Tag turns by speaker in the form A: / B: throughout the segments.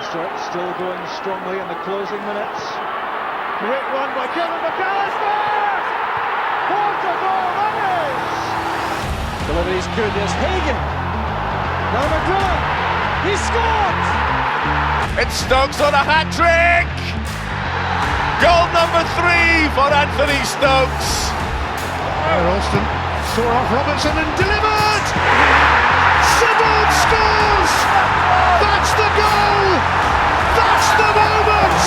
A: Still going strongly in the closing minutes. Great one by Kevin McAllister! What a goal that is! Delivery's good, there's Hagan. Now McGrillen, he scored!
B: It's Stokes on a hat-trick! Goal number 3 for Anthony Stokes!
C: Ralston saw off Robertson and delivered! Sybil scores! That's the goal! That's the moment!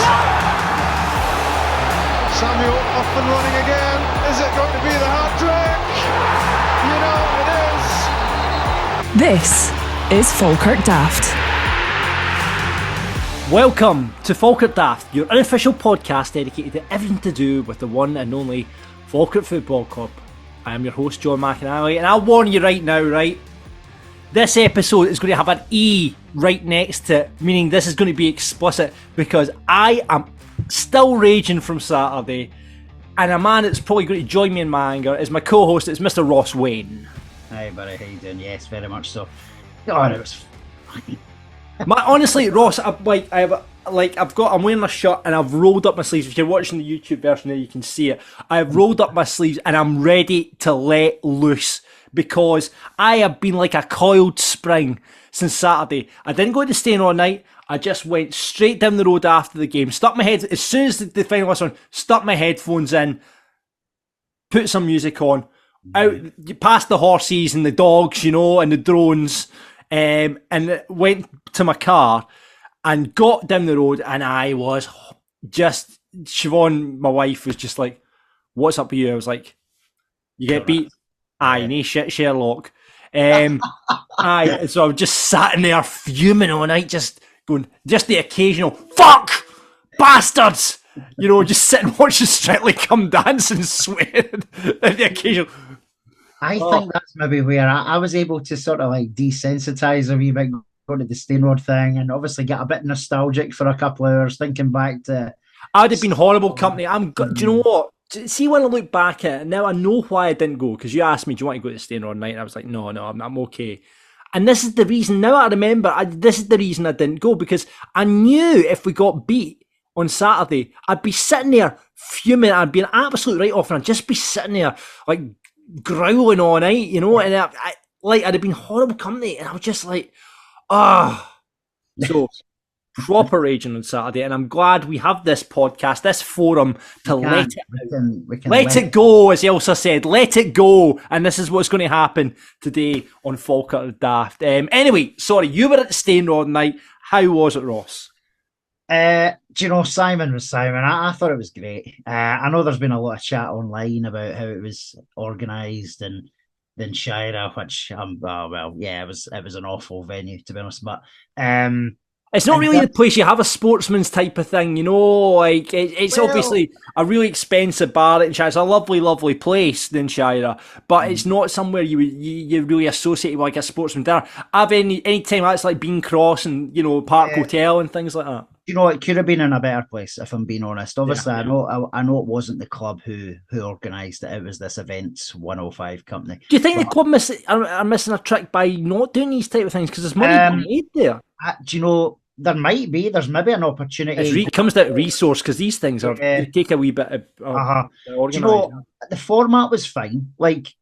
C: Samuel off and running again. Is it going to be the hat-trick? You know it is.
D: This is Falkirk Daft.
E: Welcome to Falkirk Daft, your unofficial podcast dedicated to everything to do with the one and only Falkirk Football Club. I am your host, John McAnally, and I'll warn you right now, right? This episode is going to have an E right next to it, meaning this is going to be explicit, because I am still raging from Saturday, and a man that's probably going to join me in my anger is my co-host. It's Mr. Ross Wayne.
F: Hi buddy, how you doing? Yes, very much so. God, it was fucking...
E: Honestly, Ross, I'm wearing a shirt and I've rolled up my sleeves. If you're watching the YouTube version there, you can see it. I've rolled up my sleeves and I'm ready to let loose, because I have been like a coiled spring since Saturday. I didn't go to staying all night. I just went straight down the road after the game. As soon as the final was on, stuck my headphones in, put some music on, out past the horses and the dogs, and the drones, and went to my car and got down the road, and I was just, Siobhan, my wife, was just like, "What's up with you?" I was like, "You get beat." Aye, no shit, Sherlock. Aye, so I was just sat in there fuming all night, just going, just the occasional "fuck, bastards," just sit and watch the Strictly Come Dance and swear at the occasional.
F: I think that's maybe where I was able to sort of like desensitize a wee bit, go to the Stainrod thing, and obviously get a bit nostalgic for a couple of hours, thinking back to...
E: I'd have been horrible company. Do you know what? See, when I look back at it, now I know why I didn't go, because you asked me, do you want to go to Stainrod night? And I was like, no, I'm okay. And this is the reason, now I remember, this is the reason I didn't go, because I knew if we got beat on Saturday, I'd be sitting there fuming, I'd be an absolute write-off, and I'd just be sitting there, like, growling all night, and I'd have been horrible company, and I was just like, So, proper raging on Saturday, and I'm glad we have this podcast, this forum, to let it go, as Elsa said, let it go, and this is what's going to happen today on Falkirk Daft. Anyway, sorry, you were at the Stainrod night. How was it, Ross?
F: Simon was Simon. I thought it was great. I know there's been a lot of chat online about how it was organised and then Shira, which it was an awful venue, to be honest. But
E: it's not really the place you have a sportsman's type of thing, it's obviously a really expensive bar in Shira. It's a lovely, lovely place in Shira, but it's not somewhere you really associate with like a sportsman dinner. I've any time that's like Bean Cross and Park Hotel and things like that.
F: It could have been in a better place, if I'm being honest. Obviously, I know it wasn't the club who organised it. It was this Events 105 company.
E: Do you think the club are missing a trick by not doing these type of things, because there's money being made there?
F: There might be. There's maybe an opportunity.
E: It comes down to resource, because these things they take a wee bit of organising.
F: The format was fine. Like,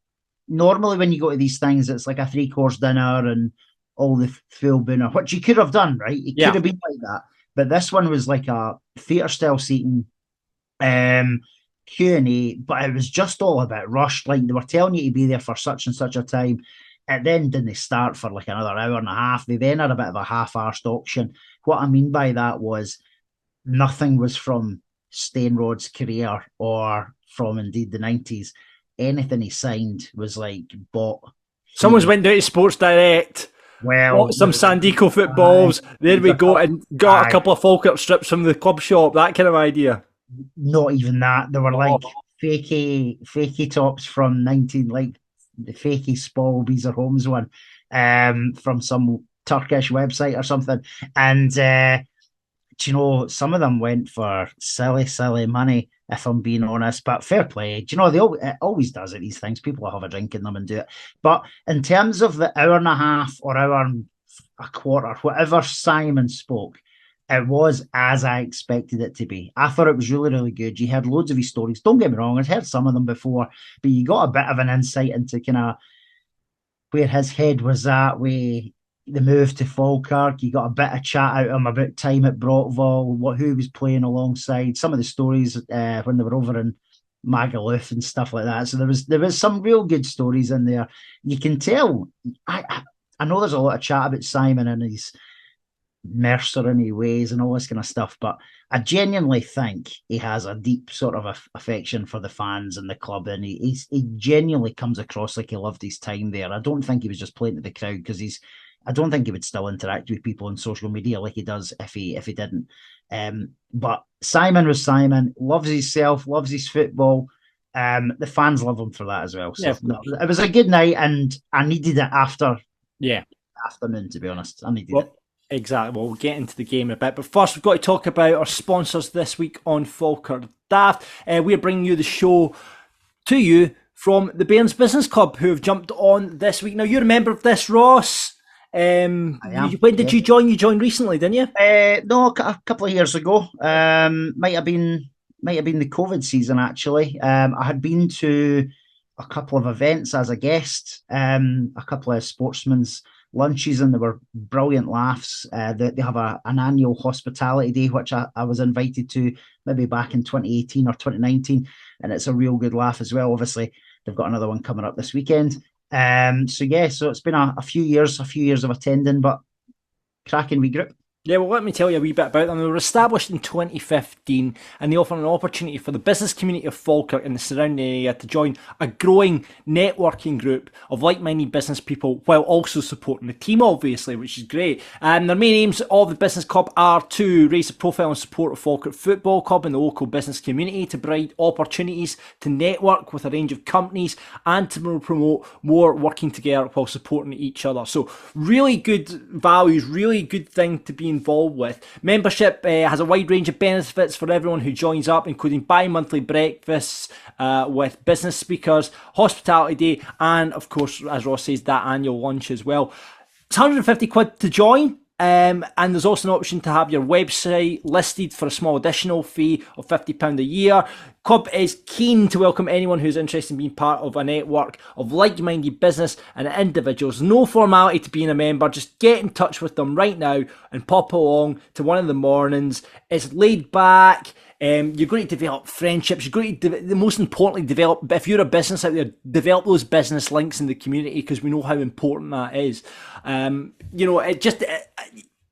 F: normally when you go to these things, it's like a 3-course dinner and all the full dinner, which you could have done, right? It could have been like that. But this one was like a theatre-style seating, Q&A, but it was just all a bit rushed. Like, they were telling you to be there for such and such a time. And then didn't they start for like another hour and a half? They then had a bit of a half-arsed auction. What I mean by that was nothing was from Stainrod's career or from indeed the 90s. Anything he signed was like bought.
E: Someone's went down to Sports Direct. Bought some Sandico footballs. There we go, and got a couple of Falkirk strips from the club shop. That kind of idea.
F: Not even that. They were like fakey tops from the fakey Spall Beezer Homes one, from some Turkish website or something. And some of them went for silly money, if I'm being honest, but fair play. It always does at these things. People will have a drink in them and do it. But in terms of the hour and a half or hour and a quarter, whatever Simon spoke, It was as I expected it to be. I thought it was really, really good. You heard loads of his stories. Don't get me wrong, I'd heard some of them before, but you got a bit of an insight into kind of where his head was at with the move to Falkirk. You got a bit of chat out of him about time at Brockville, who he was playing alongside, some of the stories when they were over in Magaluf and stuff like that. So there was some real good stories in there. You can tell. I know there's a lot of chat about Simon and his mercenary ways and all this kind of stuff, but I genuinely think he has a deep sort of affection for the fans and the club, and he genuinely comes across like he loved his time there. I don't think he was just playing to the crowd, because I don't think he would still interact with people on social media like he does if he didn't. But Simon was Simon, loves himself, loves his football. The fans love him for that as well. So it was a good night, and I needed it after afternoon, to be honest. I needed it.
E: Exactly. Well, we'll get into the game a bit. But first, we've got to talk about our sponsors this week on Falkirk Daft. We're bringing you the show to you from the Bairns Business Club, who have jumped on this week. Now, you're a member of this, Ross.
F: I am.
E: When did you join? You joined recently, didn't you?
F: No, a couple of years ago. Might have been the COVID season, actually. I had been to a couple of events as a guest, a couple of sportsmen's lunches, and there were brilliant laughs. They have an annual hospitality day, which I was invited to maybe back in 2018 or 2019, and it's a real good laugh as well. Obviously, they've got another one coming up this weekend. So it's been a few years of attending, but cracking wee group.
E: Yeah, well, let me tell you a wee bit about them. They were established in 2015, and they offer an opportunity for the business community of Falkirk and the surrounding area to join a growing networking group of like-minded business people, while also supporting the team, obviously, which is great. And their main aims of the business club are to raise the profile and support of Falkirk Football Club in the local business community, to provide opportunities to network with a range of companies, and to promote more working together while supporting each other. So really good values, really good thing to be involved with. Membership has a wide range of benefits for everyone who joins up, including bi-monthly breakfasts with business speakers, hospitality day, and of course, as Ross says, that annual lunch as well. It's £150 to join. And there's also an option to have your website listed for a small additional fee of £50 a year. Club is keen to welcome anyone who's interested in being part of a network of like-minded business and individuals. No formality to being a member. Just get in touch with them right now and pop along to one of the mornings. It's laid back. You're going to develop friendships. You're going to, most importantly, develop, if you're a business out there, develop those business links in the community, because we know how important that is.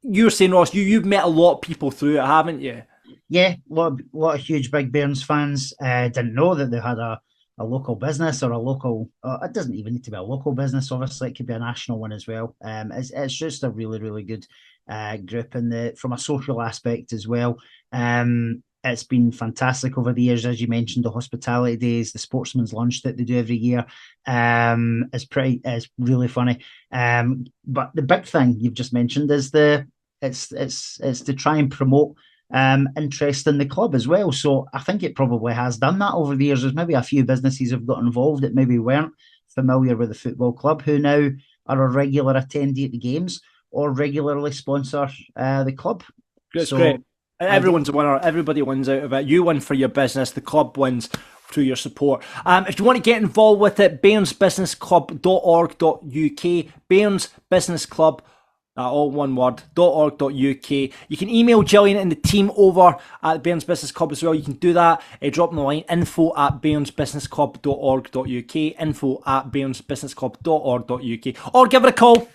E: You're saying, Ross, you've met a lot of people through it, haven't you?
F: Yeah, a lot of huge big Bairns fans. Didn't know that they had a local business or a local. It doesn't even need to be a local business. Obviously, it could be a national one as well. It's just a really, really good group, and from a social aspect as well. It's been fantastic over the years, as you mentioned. The hospitality days, the sportsman's lunch that they do every year, is really funny. But the big thing you've just mentioned is it's to try and promote interest in the club as well. So I think it probably has done that over the years. There's maybe a few businesses have got involved that maybe weren't familiar with the football club, who now are a regular attendee at the games or regularly sponsor the club.
E: That's great. Everyone's a winner. Everybody wins out of it. You win for your business. The club wins through your support. If you want to get involved with it, bairnsbusinessclub.org.uk. Bairns Business Club, all one word, .org.uk. You can email Gillian and the team over at Bairns Business Club as well. You can do that. Drop them the line, info@bairnsbusinessclub.org.uk, info@bairnsbusinessclub.org.uk, or give it a call.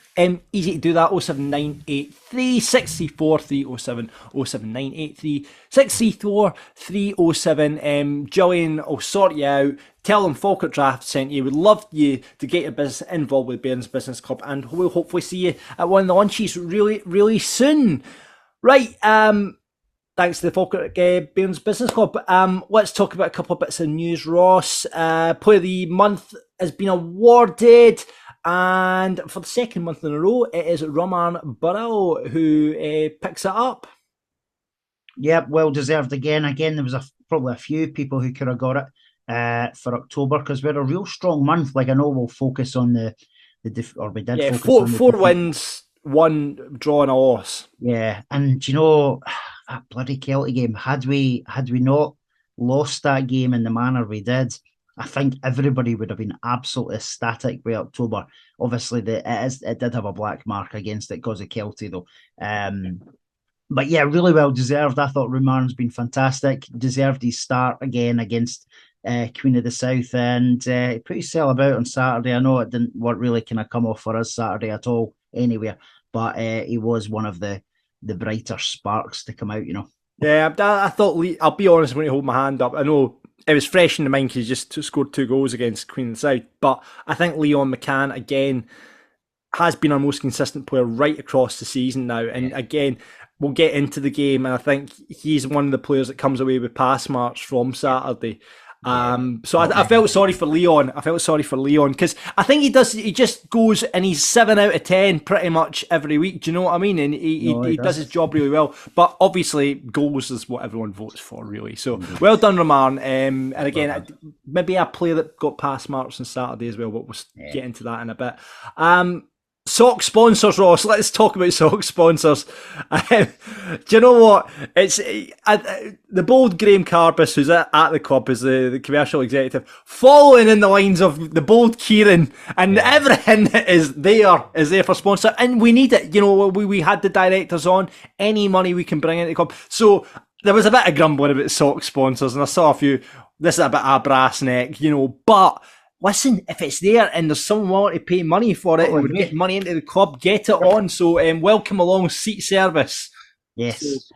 E: Easy to do that, 07983 634 307, 07983 634 307. Gillian will sort you out. Tell them Falkirk Draft sent you. We'd love you to get your business involved with Bairns Business Club, and we'll hopefully see you at one of the lunches really, really soon. Right, thanks to the Falkirk Bairns Business Club. Let's talk about a couple of bits of news, Ross. Player of the Month has been awarded, and for the second month in a row, it is Roman Burrell who picks it up.
F: Yeah, well deserved again. There was probably a few people who could have got it for October, because we had a real strong month. Like, I know we'll focus on we did.
E: Yeah,
F: focus on
E: four wins, 1 draw and a loss.
F: Yeah, and do you know that bloody Celtic game? Had we not lost that game in the manner we did, I think everybody would have been absolutely ecstatic with October. Obviously, it did have a black mark against it because of Kelty, though. But yeah, really well deserved. I thought Rumarn's been fantastic. Deserved his start again against Queen of the South, and he put his cell about on Saturday. I know it didn't really kind of come off for us Saturday at all anywhere, but he was one of the brighter sparks to come out, you know.
E: Yeah, I thought, I'll be honest, when you hold my hand up, I know it was fresh in the mind because he just scored 2 goals against Queen of the South, but I think Leon McCann, again, has been our most consistent player right across the season now. And again, we'll get into the game, and I think he's one of the players that comes away with pass marks from Saturday. So I felt sorry for Leon. Because I think he just goes and he's 7 out of 10 pretty much every week. Do you know what I mean? And he does his job really well. But obviously, goals is what everyone votes for, really. So well done, Roman. And again, maybe a player that got pass marks on Saturday as well, but we'll get into that in a bit. Sock sponsors, Ross. Let's talk about sock sponsors. Do you know what? It's the bold Graham Carbis, who's at the club as the commercial executive, following in the lines of the bold Kieran, and everything is there for sponsor, and we need it. You know, we had the directors on. Any money we can bring into the club. So there was a bit of grumbling about sock sponsors, and I saw a few. This is a bit of a brass neck, you know, but. Listen, if it's there and there's someone willing to pay money for it and would get money into the club, get it on. So welcome along, seat service.
F: Yes,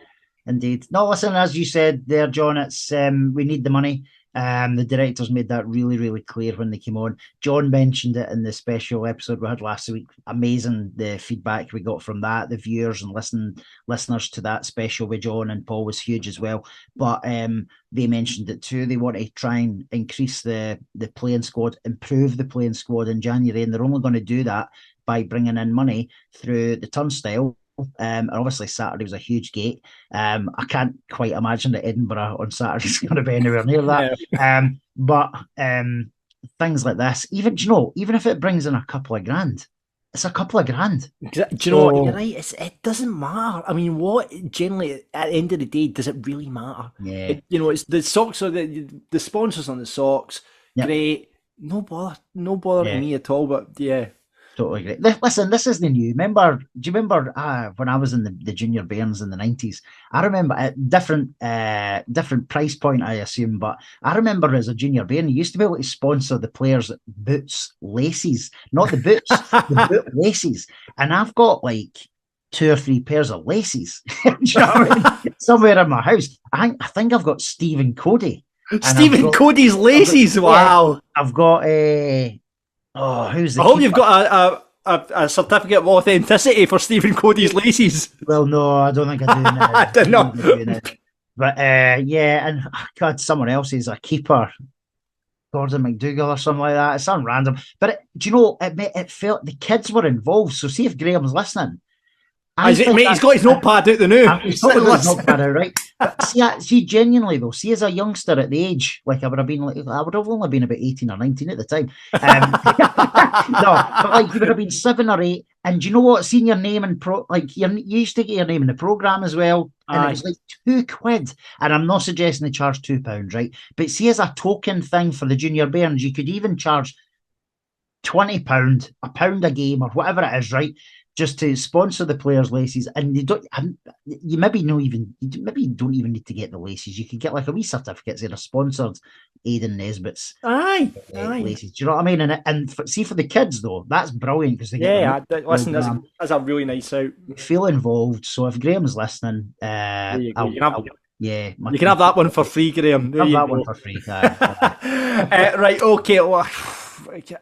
F: indeed. No, listen, as you said there, John, it's we need the money. The directors made that really, really clear when they came on. John mentioned it in the special episode we had last week. Amazing the feedback we got from that. The viewers and listeners to that special with John and Paul was huge as well. But they mentioned it too. They want to try and increase the playing squad, improve the playing squad in January, and they're only going to do that by bringing in money through the turnstile. And obviously Saturday was a huge gate. I can't quite imagine that Edinburgh on Saturday is going to be anywhere near that. But things like this, even if it brings in a couple of grand, it's a couple of grand.
E: Do you know what? You're right. It doesn't matter. I mean, what generally at the end of the day does it really matter?
F: Yeah.
E: It's the socks or the sponsors on the socks. Yep. Great. No bother to me at all. But yeah.
F: Totally agree. Listen, this isn't new. Do you remember when I was in the junior Bairns in the 90s? I remember at different price point, I assume, but I remember as a junior Bairn, you used to be able to sponsor the players' boots laces, not the boots, the boot laces. And I've got like 2 or 3 pairs of laces Do you know what I mean? Somewhere in my house. I think I've got Stephen Cody.
E: Stephen Cody's laces. Wow.
F: I've got a. Oh, who's the?
E: I hope you've got a certificate of authenticity for Stephen Cody's laces.
F: Well, no, I don't think I do.
E: I don't know.
F: But yeah, and God, someone else is a keeper, Gordon McDougall or something like that. It's something random. But do you know? It felt the kids were involved. So see if Graham's listening.
E: He's got his notepad out the new.
F: He's got his notepad out, right? But see, genuinely though, see as a youngster at the age, like I would have only been about 18 or 19 at the time. No, but like you would have been 7 or 8. And do you know what? Seeing your name and you used to get your name in the programme as well. And it was like £2. And I'm not suggesting they charge £2, right? But see, as a token thing for the junior Bairns, you could even charge £20, £1 a game or whatever it is, right? Just to sponsor the players' laces, and you maybe don't even need to get the laces. You could get like a wee certificate that are sponsored Aidan Nesbitt's laces. Do you know what I mean? And for the kids though, that's brilliant because
E: listen, that's a really nice out.
F: Feel involved. So if Graham's listening,
E: you can have that one for free, Graham.
F: One for free.
E: Right, okay. Well,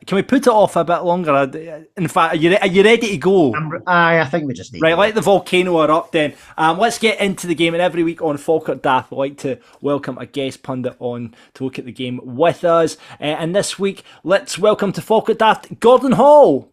E: can we put it off a bit longer? In fact, are you ready to go?
F: I think we just need
E: to. Let the volcano erupt then. Let's get into the game. And every week on Falkirk Daft, we like to welcome a guest pundit on to look at the game with us. And this week, let's welcome to Falkirk Daft, Gordon Hall.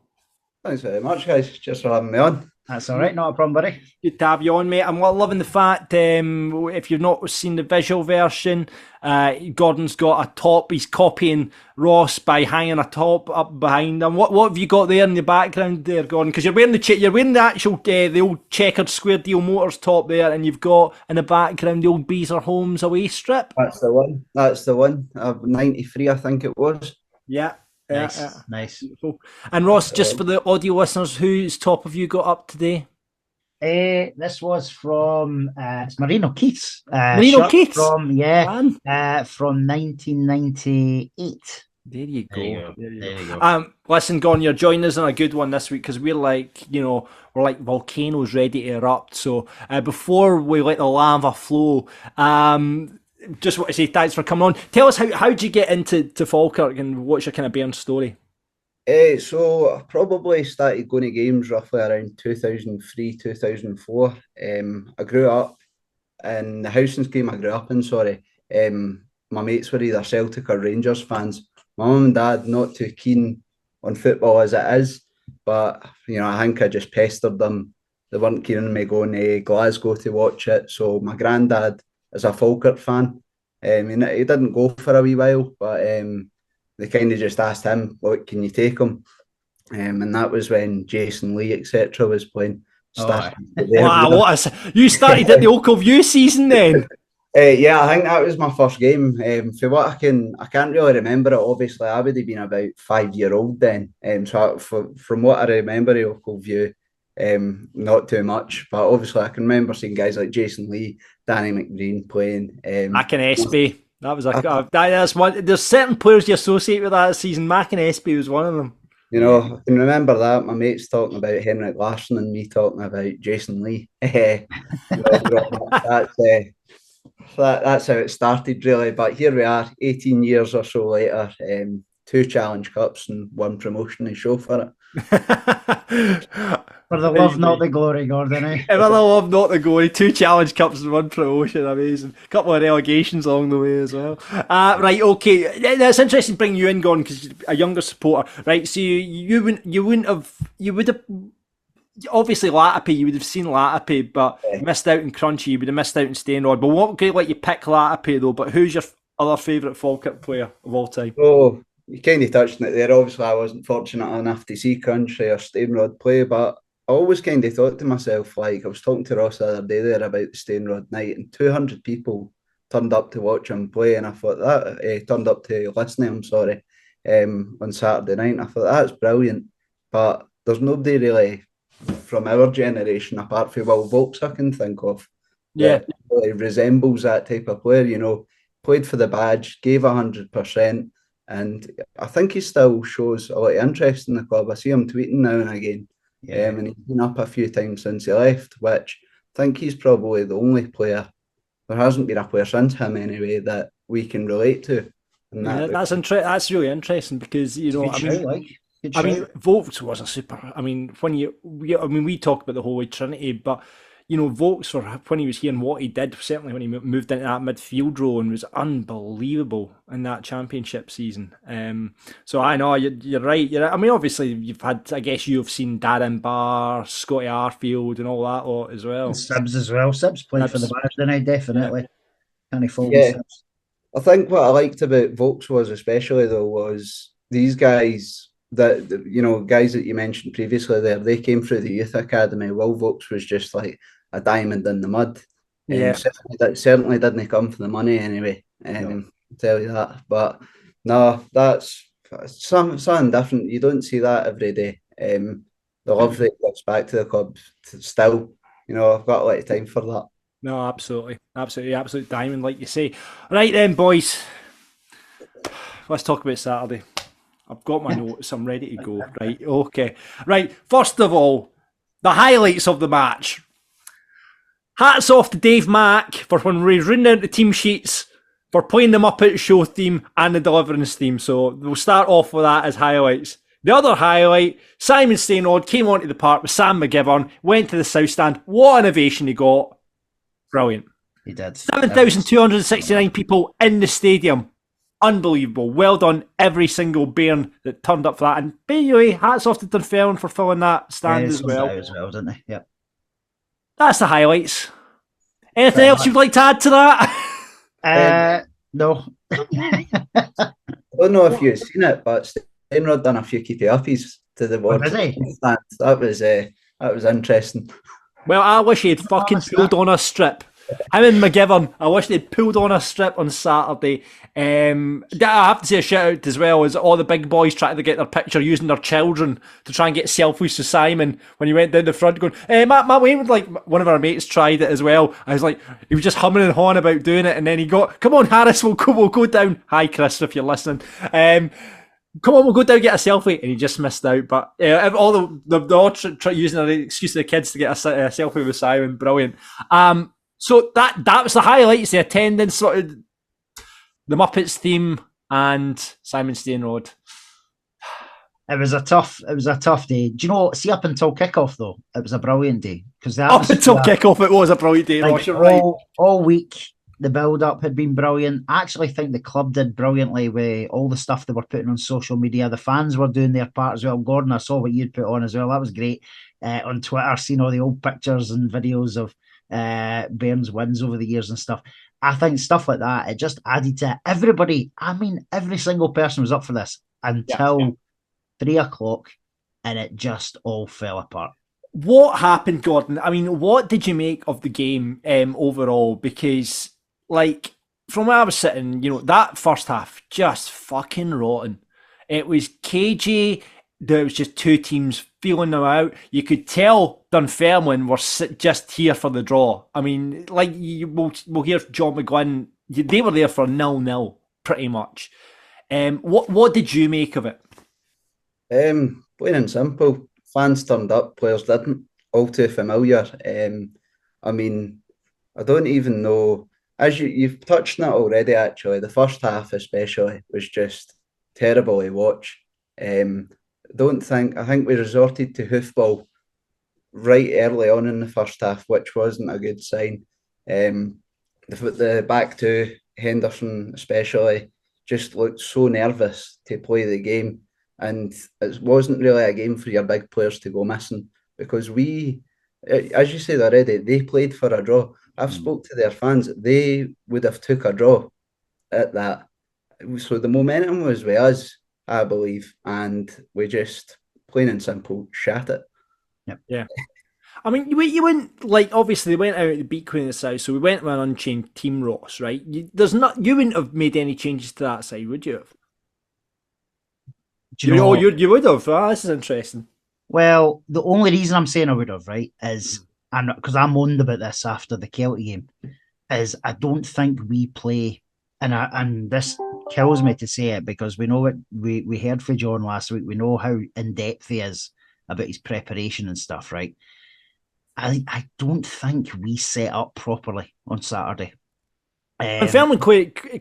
G: Thanks very much, guys. Just for having me on.
F: That's all right, not a problem, buddy.
E: Good to have you on, mate. I'm loving the fact, if you've not seen the visual version, Gordon's got a top. He's copying Ross by hanging a top up behind him. What have you got there in the background there, Gordon? Because you're wearing the actual the old checkered square deal Motors top there, and you've got in the background the old Beezer Homes away strip.
G: That's the one. That's the one. 93, I think it was.
E: Yeah.
F: Nice.
E: Beautiful. And Ross, just for the audio listeners, whose top have you got up today?
F: This was from it's Marino Keith's.
E: Marino Keith's?
F: From 1998.
E: There you go.
F: There you go.
E: Listen, Gordon, you're joining us on a good one this week because we're like volcanoes ready to erupt. So before we let the lava flow, just want to say thanks for coming on. Tell us how did you get into Falkirk and what's your kind of Bairn story?
G: So I probably started going to games roughly around 2003, 2004. I grew up in the housing scheme I grew up in, my mates were either Celtic or Rangers fans. My mum and dad not too keen on football as it is, but I think I just pestered them. They weren't keen on me going to Glasgow to watch it. So my granddad is a Falkirk fan. He didn't go for a wee while, but they kind of just asked him, "What can you take him?" And that was when Jason Lee, etc., was playing.
E: Wow! You started at the Oakville View season then.
G: Yeah, I think that was my first game. For what I can't really remember it. Obviously, I would have been about 5-year-old then. So from what I remember of Oakville View, not too much. But obviously, I can remember seeing guys like Jason Lee, Danny McBreen playing.
E: Mac and Espy. That was that's one. There's certain players you associate with that season. Mac and Espy was one of them.
G: I can remember that. My mates talking about Henrik Larsson and me talking about Jason Lee. That's how it started, really. But here we are, 18 years or so later, 2 Challenge Cups and 1 promotion to show for it.
F: For the love, not the glory, Gordon.
E: For the love, not the glory. 2 Challenge Cups and 1 promotion. Amazing. A couple of relegations along the way as well. Right, okay. That's interesting bringing you in, Gordon, because you're a younger supporter. Right, so you would have obviously Latapi, you would have seen Latapi, but missed out in Crunchy, you would have missed out in Stainrod. But what great let you pick Latapi though, but who's your other favourite Falkirk player of all time?
G: Oh, you kind of touched on it there. Obviously, I wasn't fortunate enough to see Crunchy or Stainrod play, but I always kind of thought to myself, like, I was talking to Ross the other day there about the Stainrod night, and 200 people turned up to watch him play, and I thought that, turned up to listen to him, on Saturday night, and I thought that's brilliant. But there's nobody really from our generation, apart from Will Vokes, I can think of, that really resembles that type of player. Played for the badge, gave 100%, and I think he still shows a lot of interest in the club. I see him tweeting now and again, and he's been up a few times since he left, which I think he's probably the only player. There hasn't been a player since him anyway that we can relate to.
E: That's really interesting because Vokes was a super. We talk about the Holy Trinity, but Vokes when he was here and what he did, certainly when he moved into that midfield role, and was unbelievable in that championship season. So I know you're right. Obviously you've had. I guess you've seen Darren Barr, Scotty Arfield, and all that lot as well.
F: And Sibs as well. Sibs played for the badge, didn't he? Definitely. Can he fault
G: Sibs? I think what I liked about Vokes was these guys. Guys that you mentioned previously there, they came through the youth academy. Will Vokes was just like a diamond in the mud. Certainly didn't come for the money anyway. I'll tell you that. But no, that's something different. You don't see that every day. The love that he gives back to the club still, I've got a lot of time for that.
E: No, absolutely. Absolute diamond, like you say. Right then, boys. Let's talk about Saturday. I've got my notes. I'm ready to go. Right. Okay. Right. First of all, the highlights of the match. Hats off to Dave Mack for when we run out the team sheets for playing the Muppet Show theme and the Deliverance theme. So we'll start off with that as highlights. The other highlight, Simon Stainrod came onto the park with Sam McGivern, went to the South Stand. What an ovation he got. Brilliant.
F: He did.
E: 7,269 people in the stadium. unbelievable. Well done, every single Bairn that turned up for that. And anyway, hats off to Dunfermline for filling that stand as well.
F: Didn't they? Yep.
E: That's the highlights. Anything else you'd like to add to that?
F: No.
G: I don't know if you've seen it, but Steinrod done a few keepy uppies to the board. That was interesting.
E: Well, I wish he'd fucking pulled on a strip. I'm in McGivern. I wish they'd pulled on a strip on Saturday. I have to say a shout out as well as all the big boys trying to get their picture using their children to try and get selfies to Simon when he went down the front going, Matt Wayne, like one of our mates tried it as well. I was like, he was just humming and hawing about doing it, and then he got, come on Harris, we'll go down. Hi Chris, if you're listening. Come on, we'll go down and get a selfie, and he just missed out. But all the all using the excuse of the kids to get a selfie with Simon, brilliant. So that was the highlights, the attendance, sort of the Muppets theme, and Simon Steinrod.
F: It was a tough day. Do you know? See, up until kickoff though, it was a brilliant day because
E: up until kickoff, it was a brilliant day.
F: Like,
E: Ross, you're right.
F: All week, the build-up had been brilliant. I actually think the club did brilliantly with all the stuff they were putting on social media. The fans were doing their part as well. Gordon, I saw what you'd put on as well. That was great. On Twitter, seeing all the old pictures and videos of Bairn's wins over the years and stuff. I think stuff like that, it just added to everybody. I mean, every single person was up for this until 3 o'clock, and it just all fell apart.
E: What happened, Gordon? I mean, what did you make of the game overall? Because, like, from where I was sitting, that first half, just fucking rotten. It was cagey. There was just two teams feeling them out. You could tell Dunfermline were just here for the draw. I mean, like, we'll hear John McGuinn. They were there for 0-0, pretty much. What did you make of it?
G: Plain and simple. Fans turned up, players didn't. All too familiar. I mean, I don't even know. As you've touched on it already, actually, the first half especially was just terrible to watch. I think we resorted to hoofball right early on in the first half, which wasn't a good sign. The back two, Henderson especially, just looked so nervous to play the game, and it wasn't really a game for your big players to go missing because as you said already, they played for a draw. I've spoke to their fans; they would have took a draw at that. So the momentum was with us, I believe, and we just plain and simple shat it.
F: Yep.
E: Yeah. I mean, you went, like, obviously they went out to beat Queen of the South, so we went with an unchanged team, Ross, right? You wouldn't have made any changes to that side, would you have? You would have. This is interesting.
F: Well, the only reason I'm saying I would have, right, is, and because I moaned about this after the Celtic game, is I don't think we play, and this kills me to say it because we know what we heard from John last week. We know how in depth he is about his preparation and stuff, right? I don't think we set up properly on Saturday.
E: And Fairman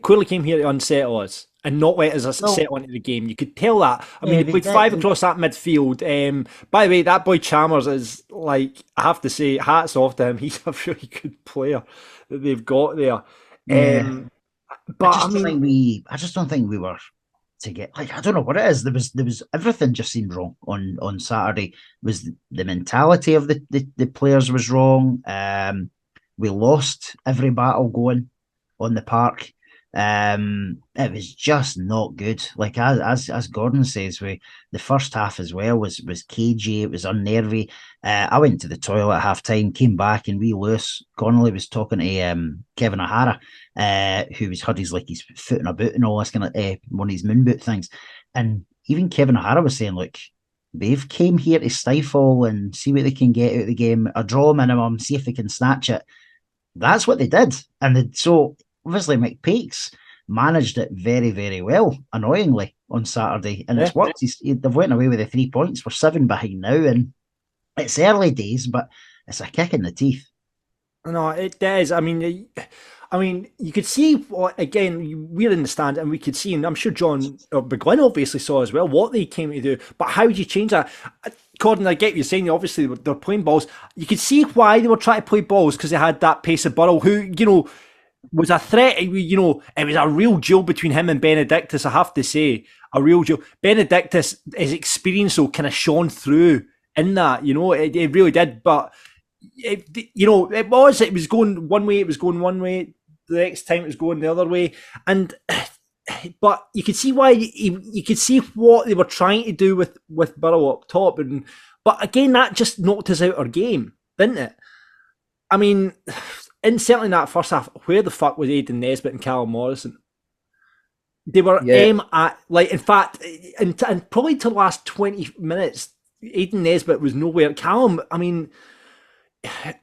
E: clearly came here to unsettle us and not let us settle into the game. You could tell that. I mean, he played five across that midfield. By the way, that boy Chalmers is, like, I have to say, hats off to him. He's a really good player that they've got there. But
F: I just don't think we were to get, like, I don't know what it is. There was everything just seemed wrong on Saturday. Was the mentality of the players was wrong. We lost every battle going on the park. It was just not good. Like as Gordon says, the first half as well was cagey. It was unnervy. I went to the toilet at half time, came back, and wee Lewis Connolly was talking to Kevin O'Hara, who was had his foot in a boot and all this kind of one of his moon boot things. And even Kevin O'Hara was saying, look, they've came here to stifle and see what they can get out of the game, a draw minimum, see if they can snatch it. That's what they did. And so obviously McPakes managed it very, very well, annoyingly, on Saturday. And it's worked. They've went away with the 3 points. We're 7 behind now, and it's early days, but it's a kick in the teeth.
E: No, it does. I mean, you could see, again, we're in the stand, and we could see, and I'm sure John or McGuinn obviously saw as well, what they came to do. But how do you change that? Gordon, I get what you're saying. Obviously, they're playing balls. You could see why they were trying to play balls, because they had that pace of Burrell, who, was a threat. You know, it was a real duel between him and Benedictus. I have to say, a real duel. Benedictus, his experience though, kind of shone through in that. You know, it really did. But you know, it was going one way. It was going one way. The next time it was going the other way, and but you could see why you could see what they were trying to do with Burrow up top, but again that just knocked us out our game, didn't it? I mean, and certainly in that first half, where the fuck was Aidan Nesbitt and Callum Morrison? They were at, like, in fact, and probably to the last 20 minutes, Aidan Nesbitt was nowhere. Callum, I mean,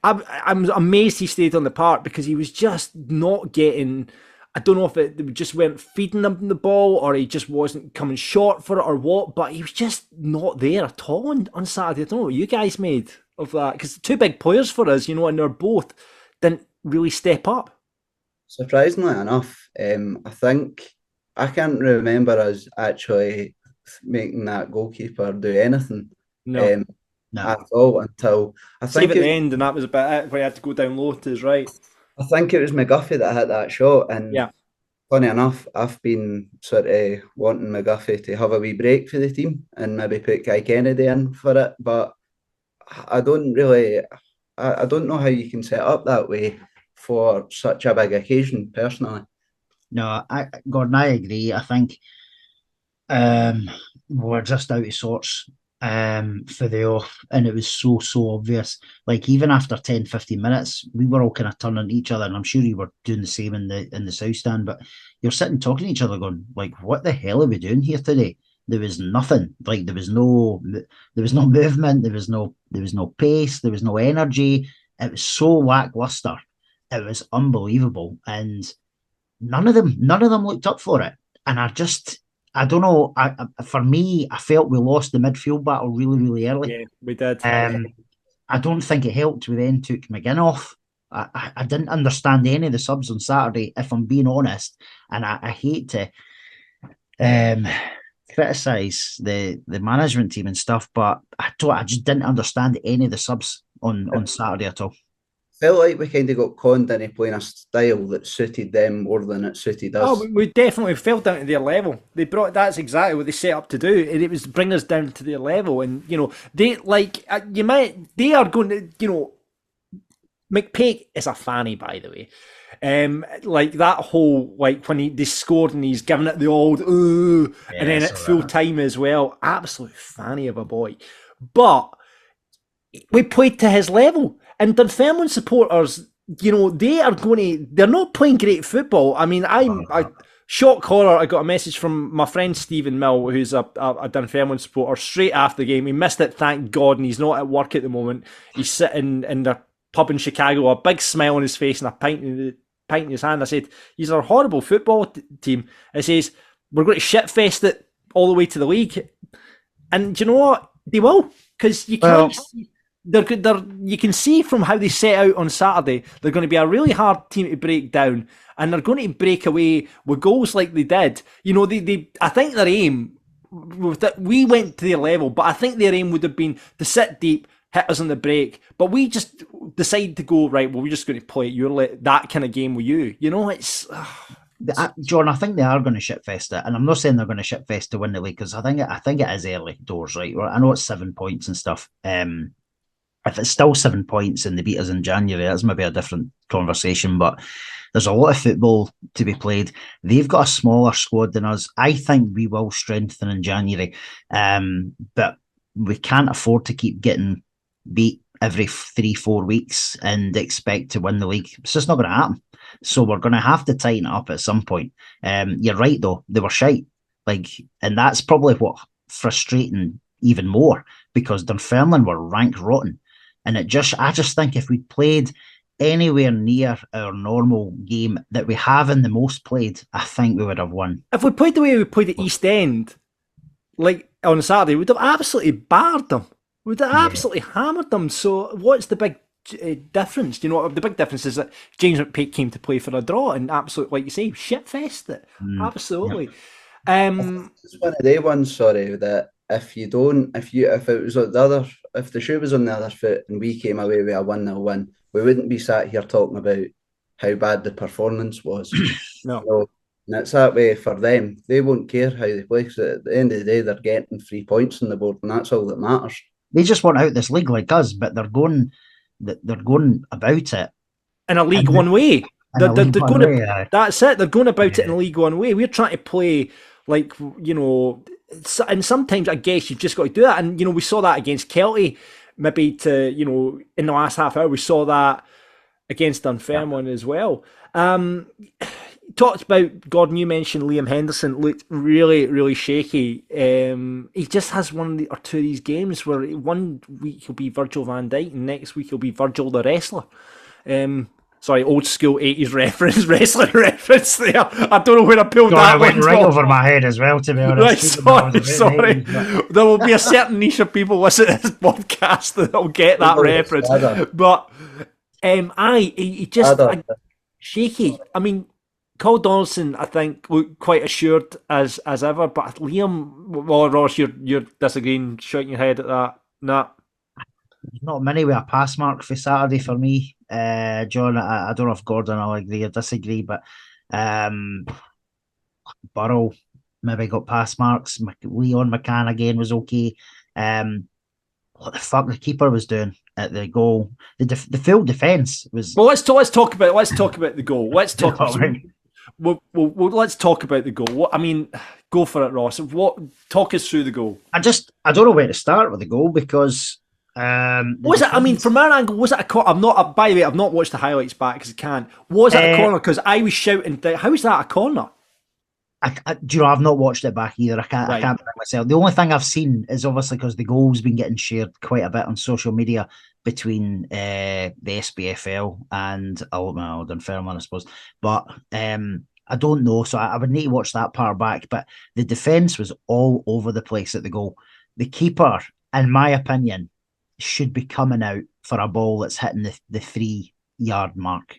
E: I'm amazed he stayed on the park because he was just not getting. I don't know if they just weren't feeding him the ball or he just wasn't coming short for it or what, but he was just not there at all on Saturday. I don't know what you guys made of that, because two big players for us, you know, and they're both didn't really step up.
G: Surprisingly enough, I think I can't remember us actually making that goalkeeper do anything.
E: No.
G: At all until I think
E: at the end, and that was about it, where he had to go down low to his right.
G: I think it was McGuffey that hit that shot, and funny enough, I've been sort of wanting McGuffey to have a wee break for the team and maybe put Guy Kennedy in for it, but I don't really, I don't know how you can set up that way for such a big occasion, personally.
F: No, Gordon, I agree. I think we're just out of sorts for the off, and it was so obvious. Like, even after 10-15 minutes, we were all kind of turning to each other, and I'm sure you were doing the same in the south stand, but you're sitting talking to each other going, like, what the hell are we doing here today? There was nothing. Like, there was no movement, there was no pace, there was no energy. It was so lackluster. It was unbelievable, and none of them looked up for it. And I don't know. For me, I felt we lost the midfield battle really, really early.
E: Yeah, we did.
F: I don't think it helped. We then took McGinn off. I didn't understand any of the subs on Saturday, if I'm being honest. And I hate to criticise the management team and stuff, but I just didn't understand any of the subs on Saturday at all.
G: Felt like we kind of got conned into playing a style that suited them more than it suited us.
E: Oh, we definitely fell down to their level. That's exactly what they set up to do. It was bring us down to their level, and you know they they are going to, you know, McPake is a fanny, by the way. Like that whole, like when they scored and he's giving it the old ooh, and then at full time as well. Absolute fanny of a boy, but we played to his level. And Dunfermline supporters, you know, they're not playing great football. I mean, shock horror, I got a message from my friend Stephen Mill, who's a Dunfermline supporter, straight after the game. He missed it, thank God, and he's not at work at the moment. He's sitting in the pub in Chicago, a big smile on his face and a pint in his hand. I said, "He's a horrible football team." I says, "We're going to shitfest it all the way to the league." And do you know what? They will, because you can't... you can see from how they set out on Saturday, they're going to be a really hard team to break down, and they're going to break away with goals like they did. You know, I think their aim, we went to their level, but I think their aim would have been to sit deep, hit us on the break, but we just decided to go, right, well, we're just going to play that kind of game with you. You know, it's...
F: John, I think they are going to shitfest it, and I'm not saying they're going to shitfest to win the league, because I think it is early doors, right? I know it's 7 points and stuff. If it's still 7 points and they beat us in January, that's maybe a different conversation, but there's a lot of football to be played. They've got a smaller squad than us. I think we will strengthen in January, but we can't afford to keep getting beat every 3-4 weeks and expect to win the league. It's just not going to happen. So we're going to have to tighten it up at some point. You're right, though. They were shite. And that's probably what frustrating even more, because Dunfermline were rank rotten. And I just think if we played anywhere near our normal game that we have in the most played, I think we would have won.
E: If we played the way we played at East End, like on Saturday, we'd have absolutely barred them. We'd have absolutely hammered them. So what's the big difference? You know, the big difference is that James McPake came to play for a draw and absolutely, like you say, shit-fest it. Absolutely.
G: It's one of the ones, sorry, that if the shoe was on the other foot and we came away with a 1-0 win, we wouldn't be sat here talking about how bad the performance was.
E: No.
G: So, and it's that way for them. They won't care how they play, because at the end of the day, they're getting 3 points on the board, and that's all that matters.
F: They just want out this league like us, but they're going about it
E: in a League One way. They're going
F: to.
E: That's it. They're going about it in a League One way. We're trying to play like, and sometimes I guess you've just got to do that. And we saw that against Kelty, maybe in the last half hour. We saw that against Dunfermline as well. Talked about Gordon. You mentioned Liam Henderson looked really, really shaky. He just has one or two of these games where 1 week he'll be Virgil van Dijk and next week he'll be Virgil the wrestler. Sorry, old school 80s wrestling reference there. I don't know where I pulled that.
F: I went right over my head as well, to be honest.
E: Right, sorry. There will be a certain niche of people listening to this podcast that will get that reference. But he just shaky. I mean, Cole Donaldson, I think, looked quite assured as ever. But Liam, well, Ross, you're disagreeing, shaking your head at that. Nah.
F: Not many with a pass mark for Saturday for me, John. I don't know if Gordon will agree or disagree, but Burrow maybe got pass marks. Leon McCann again was okay. What the fuck the keeper was doing at the goal? The full defence was.
E: Well, let's talk about the goal. Let's talk about. Let's talk about the goal. I mean, go for it, Ross. Talk us through the goal? I
F: don't know where to start with the goal because.
E: Was it? I mean, from our angle, was it a corner? By the way, I've not watched the highlights back because I can't. Was it a corner? Because I was shouting. How is that a corner?
F: Do you know? I've not watched it back either. I can't bring myself. The only thing I've seen is obviously because the goal's been getting shared quite a bit on social media between the SPFL and Dunfermline, I suppose. But I don't know, so I would need to watch that part back. But the defence was all over the place at the goal. The keeper, in my opinion, should be coming out for a ball that's hitting the 3 yard mark.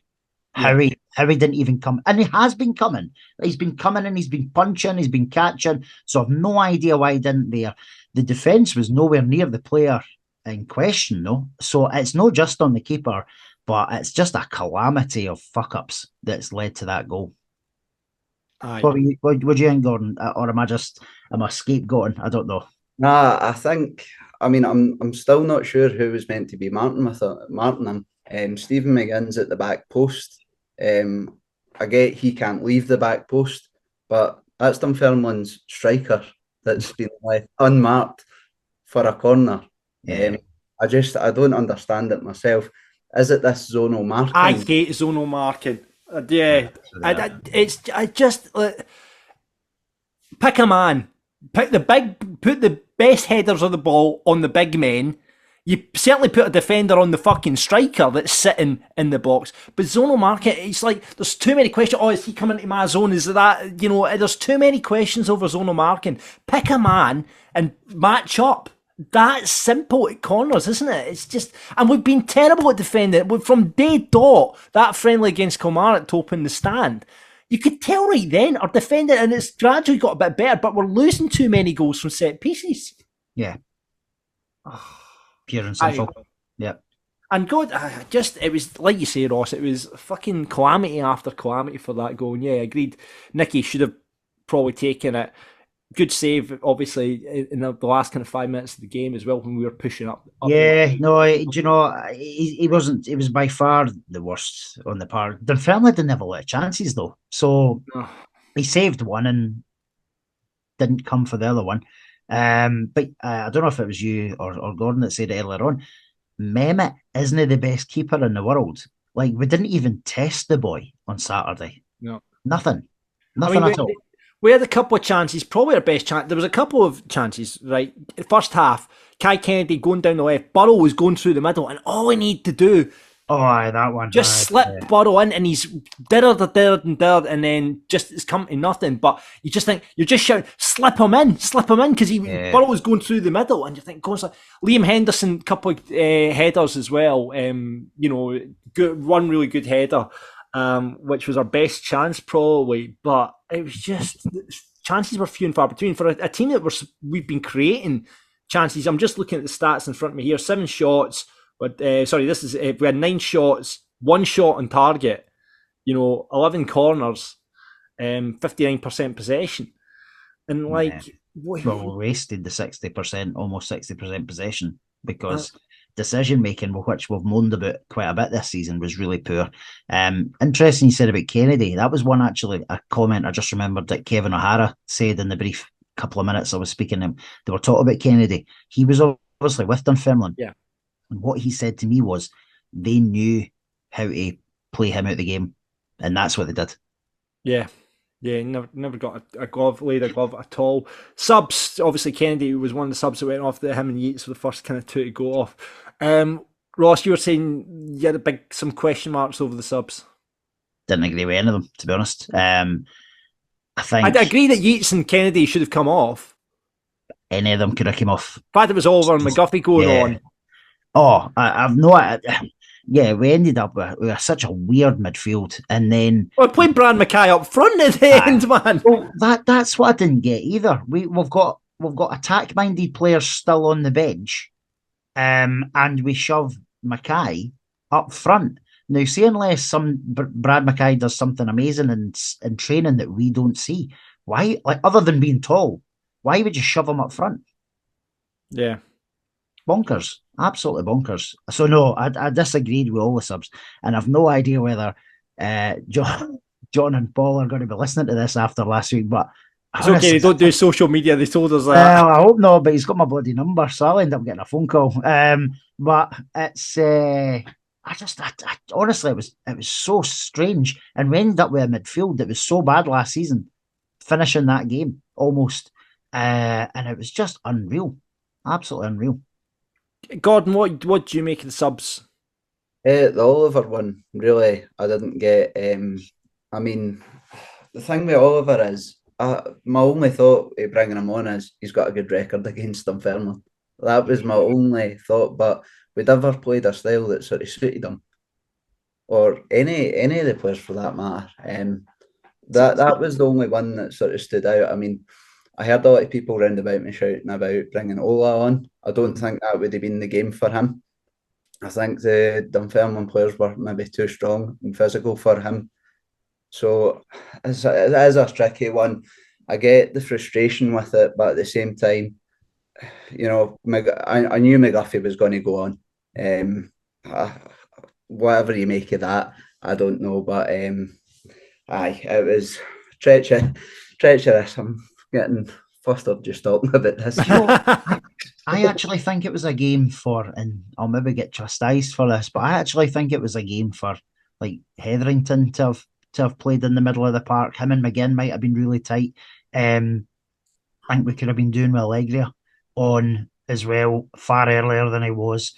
F: How he didn't even come, and he has been coming. He's been coming and he's been punching, he's been catching. So I've no idea why he didn't there. The defence was nowhere near the player in question, though. So it's not just on the keeper, but it's just a calamity of fuck ups that's led to that goal. What do you think, Gordon? Or am I scapegoating? I don't know.
G: Nah, I'm still not sure who was meant to be marking him. Stephen McGinn's at the back post. I get he can't leave the back post, but that's Dunfermline's striker that's been left unmarked for a corner.
F: Yeah.
G: I don't understand it myself. Is it this zonal marking?
E: I hate zonal marking. I just pick a man. Put the best headers of the ball on the big men. You certainly put a defender on the fucking striker that's sitting in the box. But zonal marking, it's like there's too many questions. Oh, is he coming into my zone? Is that, there's too many questions over zonal marking. Pick a man and match up. That's simple at corners, isn't it? It's just, and we've been terrible at defending. From day dot, that friendly against Kilmarnock to open the stand, you could tell right then our defending, and it's gradually got a bit better, but we're losing too many goals from set pieces.
F: Yeah. Pure and simple. Yeah.
E: And God, it was, like you say, Ross, it was fucking calamity after calamity for that goal. And yeah, I agreed. Nicky should have probably taken it. Good save, obviously, in the last kind of 5 minutes of the game as well when we were pushing up.
F: Yeah, no, he wasn't. He was by far the worst on the part. Dunfermline didn't have a lot of chances though, so he saved one and didn't come for the other one. But I don't know if it was you or Gordon that said it earlier on. Mehmet isn't the best keeper in the world. Like, we didn't even test the boy on Saturday.
E: No,
F: nothing at all.
E: We had a couple of chances, probably our best chance. There was a couple of chances, right? First half, Kai Kennedy going down the left, Burrow was going through the middle, and all he needed to do,
F: that one,
E: just slip Burrow in, and he's dithered, and then just it's come to nothing. But you just think, you're just shouting, slip him in, because Burrow was going through the middle, and you think, Liam Henderson, couple of headers as well. One really good header. Which was our best chance probably, but it was just chances were few and far between for a team that we've been creating chances. I'm just looking at the stats in front of me here: 7 shots, but we had 9 shots, 1 shot on target, 11 corners, 59% possession. And like,
F: we wasted the 60%, almost 60% possession because decision making, which we've moaned about quite a bit this season, was really poor. Interesting you said about Kennedy. That was one, actually, a comment I just remembered that Kevin O'Hara said in the brief couple of minutes I was speaking to him. They were talking about Kennedy. He was obviously with Dunfermline.
E: Yeah.
F: And what he said to me was they knew how to play him out the game, and that's what they did.
E: Yeah. Yeah, never got laid a glove at all. Subs, obviously Kennedy was one of the subs that went off. Him and Yeats were the first kind of two to go off. Ross, you were saying you had some question marks over the subs.
F: Didn't agree with any of them, to be honest. I
E: agree that Yeats and Kennedy should have come off.
F: Any of them could have come off.
E: In fact, it was Oliver and McGuffey going on.
F: Oh, I've no... Yeah, we ended up with such a weird midfield, and then
E: we played Brad Mackay up front at the end, man.
F: Well, that's what I didn't get either. We've got attack-minded players still on the bench, and we shove Mackay up front. Now, see, unless Brad Mackay does something amazing in training that we don't see, why? Like, other than being tall, why would you shove him up front?
E: Yeah.
F: Bonkers, absolutely bonkers. So no, I disagreed with all the subs, and I've no idea whether John and Paul are going to be listening to this after last week. But
E: it's okay, they don't do social media. They told us that.
F: Well, I hope not, but he's got my bloody number, so I'll end up getting a phone call. But it's honestly, it was so strange, and we ended up with a midfield that was so bad last season, finishing that game almost, and it was just unreal, absolutely unreal.
E: Gordon, what do you make of the subs?
G: The Oliver one, really, I didn't get. I mean, the thing with Oliver is, my only thought of bringing him on is he's got a good record against Dunfermline. That was my only thought, but we never played a style that sort of suited him, or any of the players for that matter. That was the only one that sort of stood out. I mean, I heard a lot of people round about me shouting about bringing Ola on. I don't think that would have been the game for him. I think the Dunfermline players were maybe too strong and physical for him. So it is a tricky one. I get the frustration with it, but at the same time, I knew McGuffey was going to go on. Whatever you make of that, I don't know. But it was treacherous. I'm getting flustered just talking about this.
F: I actually think it was a game for, and I'll maybe get chastised for this, but I actually think it was a game for like Hetherington to have played in the middle of the park. Him and McGinn might have been really tight. I think we could have been doing with Allegria on as well far earlier than he was.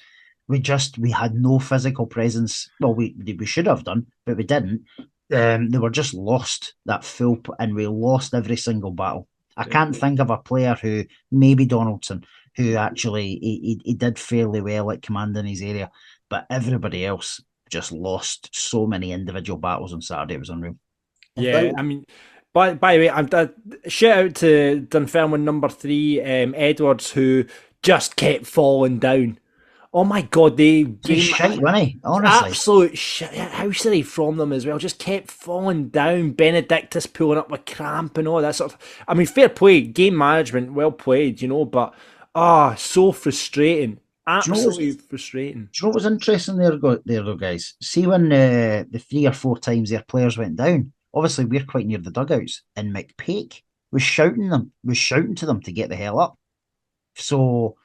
F: We had no physical presence. Well, we should have done, but we didn't. They were just lost that full, and we lost every single battle. I can't think of a player who, maybe Donaldson, who actually he did fairly well at commanding his area, but everybody else just lost so many individual battles on Saturday. It was unreal.
E: Yeah, I mean, by the way, I'm shout out to Dunfermline number 3, Edwards, who just kept falling down. Oh my God,
F: he's shite, wasn't he? Honestly,
E: absolute shit. House from them as well. Just kept falling down. Benedictus pulling up with cramp and all that sort of. I mean, fair play, game management, well played, but so frustrating. Absolutely frustrating.
F: Do you know what was interesting there, though, guys? See when the 3 or 4 times their players went down. Obviously, we're quite near the dugouts, and McPake was shouting to them to get the hell up. So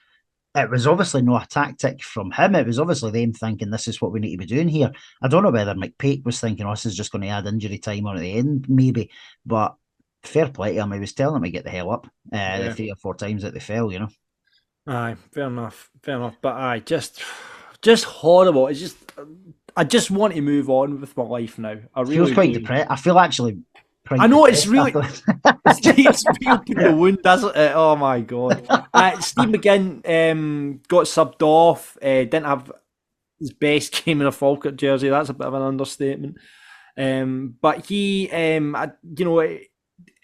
F: it was obviously not a tactic from him. It was obviously them thinking this is what we need to be doing here. I don't know whether McPake was thinking, this is just going to add injury time on at the end, maybe. But fair play to him. He was telling them to get the hell up the 3 or 4 times that they fell,
E: Aye, fair enough. But just horrible. It's just, I just want to move on with my life now. I really
F: feels quite depressed. I feel actually.
E: I know it's really it's real to the wound, doesn't it? Oh my God! Steve McGinn got subbed off. Didn't have his best game in a Falkirk jersey. That's a bit of an understatement. But he,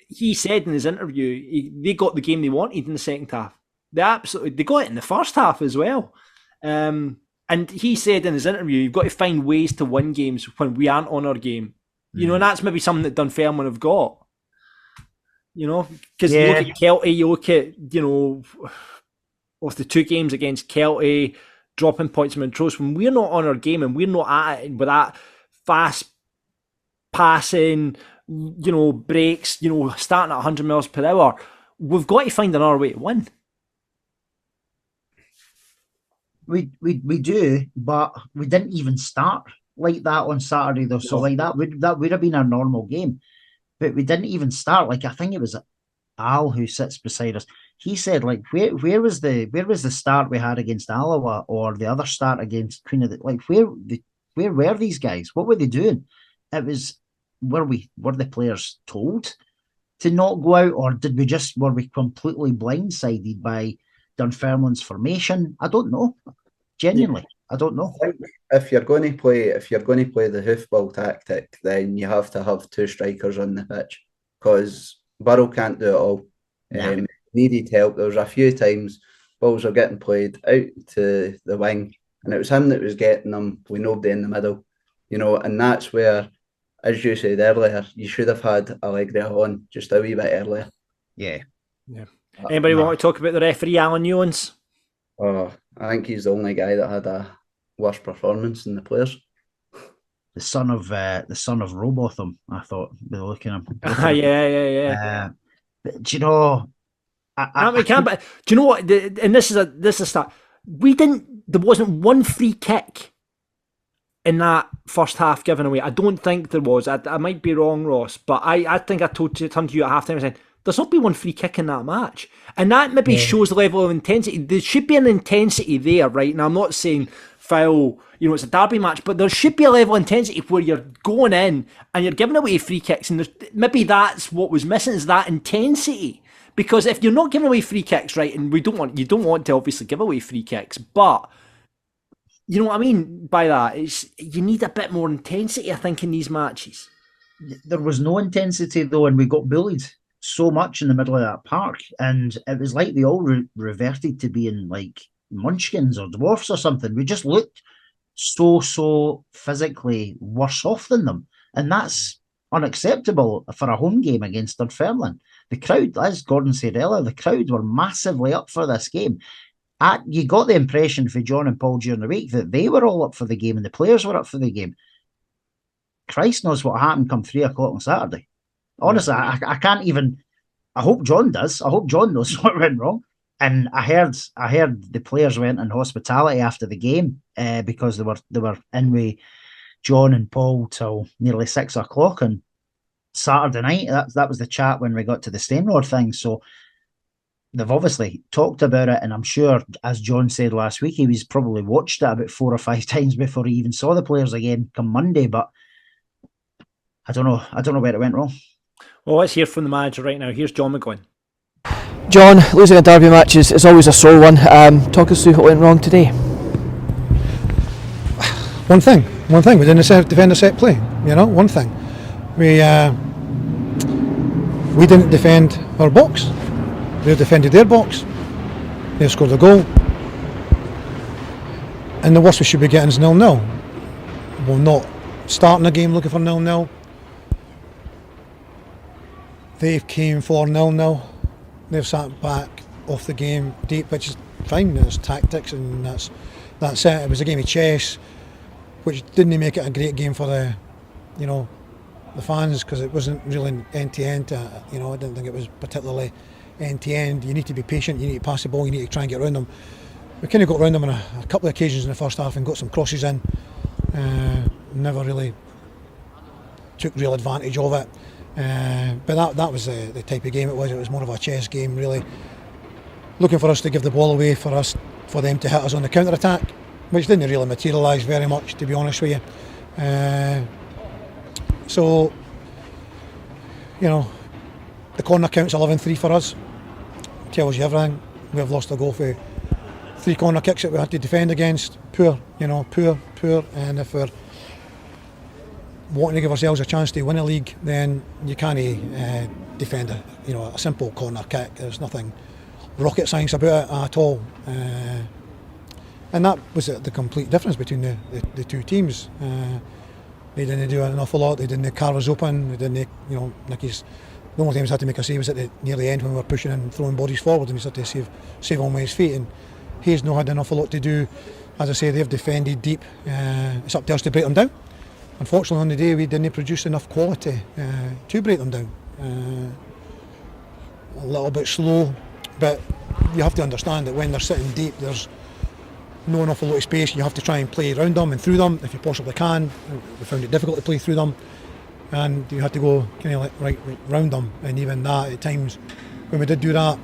E: he said in his interview, they got the game they wanted in the second half. They got it in the first half as well. And he said in his interview, you've got to find ways to win games when we aren't on our game. You know, and that's maybe something that Dunfermline have got. You know, because you look at Kelty, you look at, you know, of the 2 games against Kelty, dropping points from Montrose, when we're not on our game and we're not at it with that fast passing, you know, breaks, you know, starting at 100 miles per hour, we've got to find another way to win.
F: We do, but we didn't even start like that on Saturday though. So like that would have been our normal game. But we didn't even start. Like, I think it was Al who sits beside us. He said, like, where was the start we had against Alloa or the other start against Queen of the, like, where were these guys? What were they doing? It was, were the players told to not go out, or were we completely blindsided by Dunfermline's formation? I don't know. Genuinely, I don't know.
G: I think if you're going to play the hoofball tactic, then you have to have 2 strikers on the pitch, because Burrow can't do it all. Needed help. There was a few times balls were getting played out to the wing, and it was him that was getting them with nobody in the middle. You know, and that's where, as you said earlier, you should have had Allegria on just a wee bit earlier.
F: Yeah.
E: Anybody want to talk about the referee, Alan Newlands?
G: Oh, I think he's the only guy that had a worse performance than the players.
F: The son of Robotham, I thought, by the look at him.
E: Yeah.
F: But do you know?
E: But do you know what? And this is a start. There wasn't one free kick in that first half given away. I don't think there was. I might be wrong, Ross, but I think I turned to you at half time and said, there's not been one free kick in that match. And that maybe shows the level of intensity. There should be an intensity there, right? Now, I'm not saying foul, you know, it's a derby match, but there should be a level of intensity where you're going in and you're giving away free kicks, and maybe that's what was missing, is that intensity. Because if you're not giving away free kicks, right, and you don't want to obviously give away free kicks, but you know what I mean by that? You need a bit more intensity, I think, in these matches.
F: There was no intensity though, and we got bullied so much in the middle of that park, and it was like they all reverted to being like munchkins or dwarfs or something. We just looked so physically worse off than them, and that's unacceptable for a home game against Dunfermline. The crowd, as Gordon said earlier, the crowd were massively up for this game. You got the impression for John and Paul during the week that they were all up for the game and the players were up for the game. Christ knows what happened come 3 o'clock on Saturday. Honestly, I can't even. I hope John does. I hope John knows what went wrong. And I heard the players went in hospitality after the game because they were in with John and Paul till nearly 6 o'clock on Saturday night. That was the chat when we got to the Stainrod thing. So they've obviously talked about it, and I'm sure, as John said last week, he was probably watched it about 4 or 5 times before he even saw the players again come Monday. But I don't know where it went wrong.
E: Well, let's hear from the manager right now. Here's John McGowan.
H: John, losing a derby match is always a sore one. Talk us through what went wrong today.
C: One thing. We didn't defend a set play. You know, one thing. We didn't defend our box. They defended their box. They scored a goal. And the worst we should be getting is 0-0. We're not starting a game looking for 0-0. They've came for 0-0. They've sat back off the game deep, which is fine. There's tactics, and that's it. It was a game of chess, which didn't make it a great game for the fans, because it wasn't really end to end. I didn't think it was particularly end to end. You need to be patient. You need to pass the ball. You need to try and get around them. We kind of got around them on a couple of occasions in the first half and got some crosses in. Never really took real advantage of it. But that was the type of game it was. It was more of a chess game, really. Looking for us to give the ball away, for them to hit us on the counter attack, which didn't really materialise very much, to be honest with you. So, the corner count's 11-3 for us. Tells you everything. We've lost a goal for 3 corner kicks that we had to defend against. Poor. And if we're wanting to give ourselves a chance to win a league, then you can't defend a simple corner kick. There's nothing rocket science about it at all. And that was the complete difference between the two teams. They didn't do an awful lot. They didn't carve us open. They didn't, Nicky's. The only time he's had to make a save was near the end when we were pushing and throwing bodies forward, and he's had to save on with his feet. And Hayes not had an awful lot to do. As I say, they've defended deep. It's up to us to break them down. Unfortunately, on the day we didn't produce enough quality to break them down. A little bit slow, but you have to understand that when they're sitting deep, there's no an awful lot of space. You have to try and play around them and through them if you possibly can. We found it difficult to play through them, and you had to go kind of like right round them. And even that, at times, when we did do that,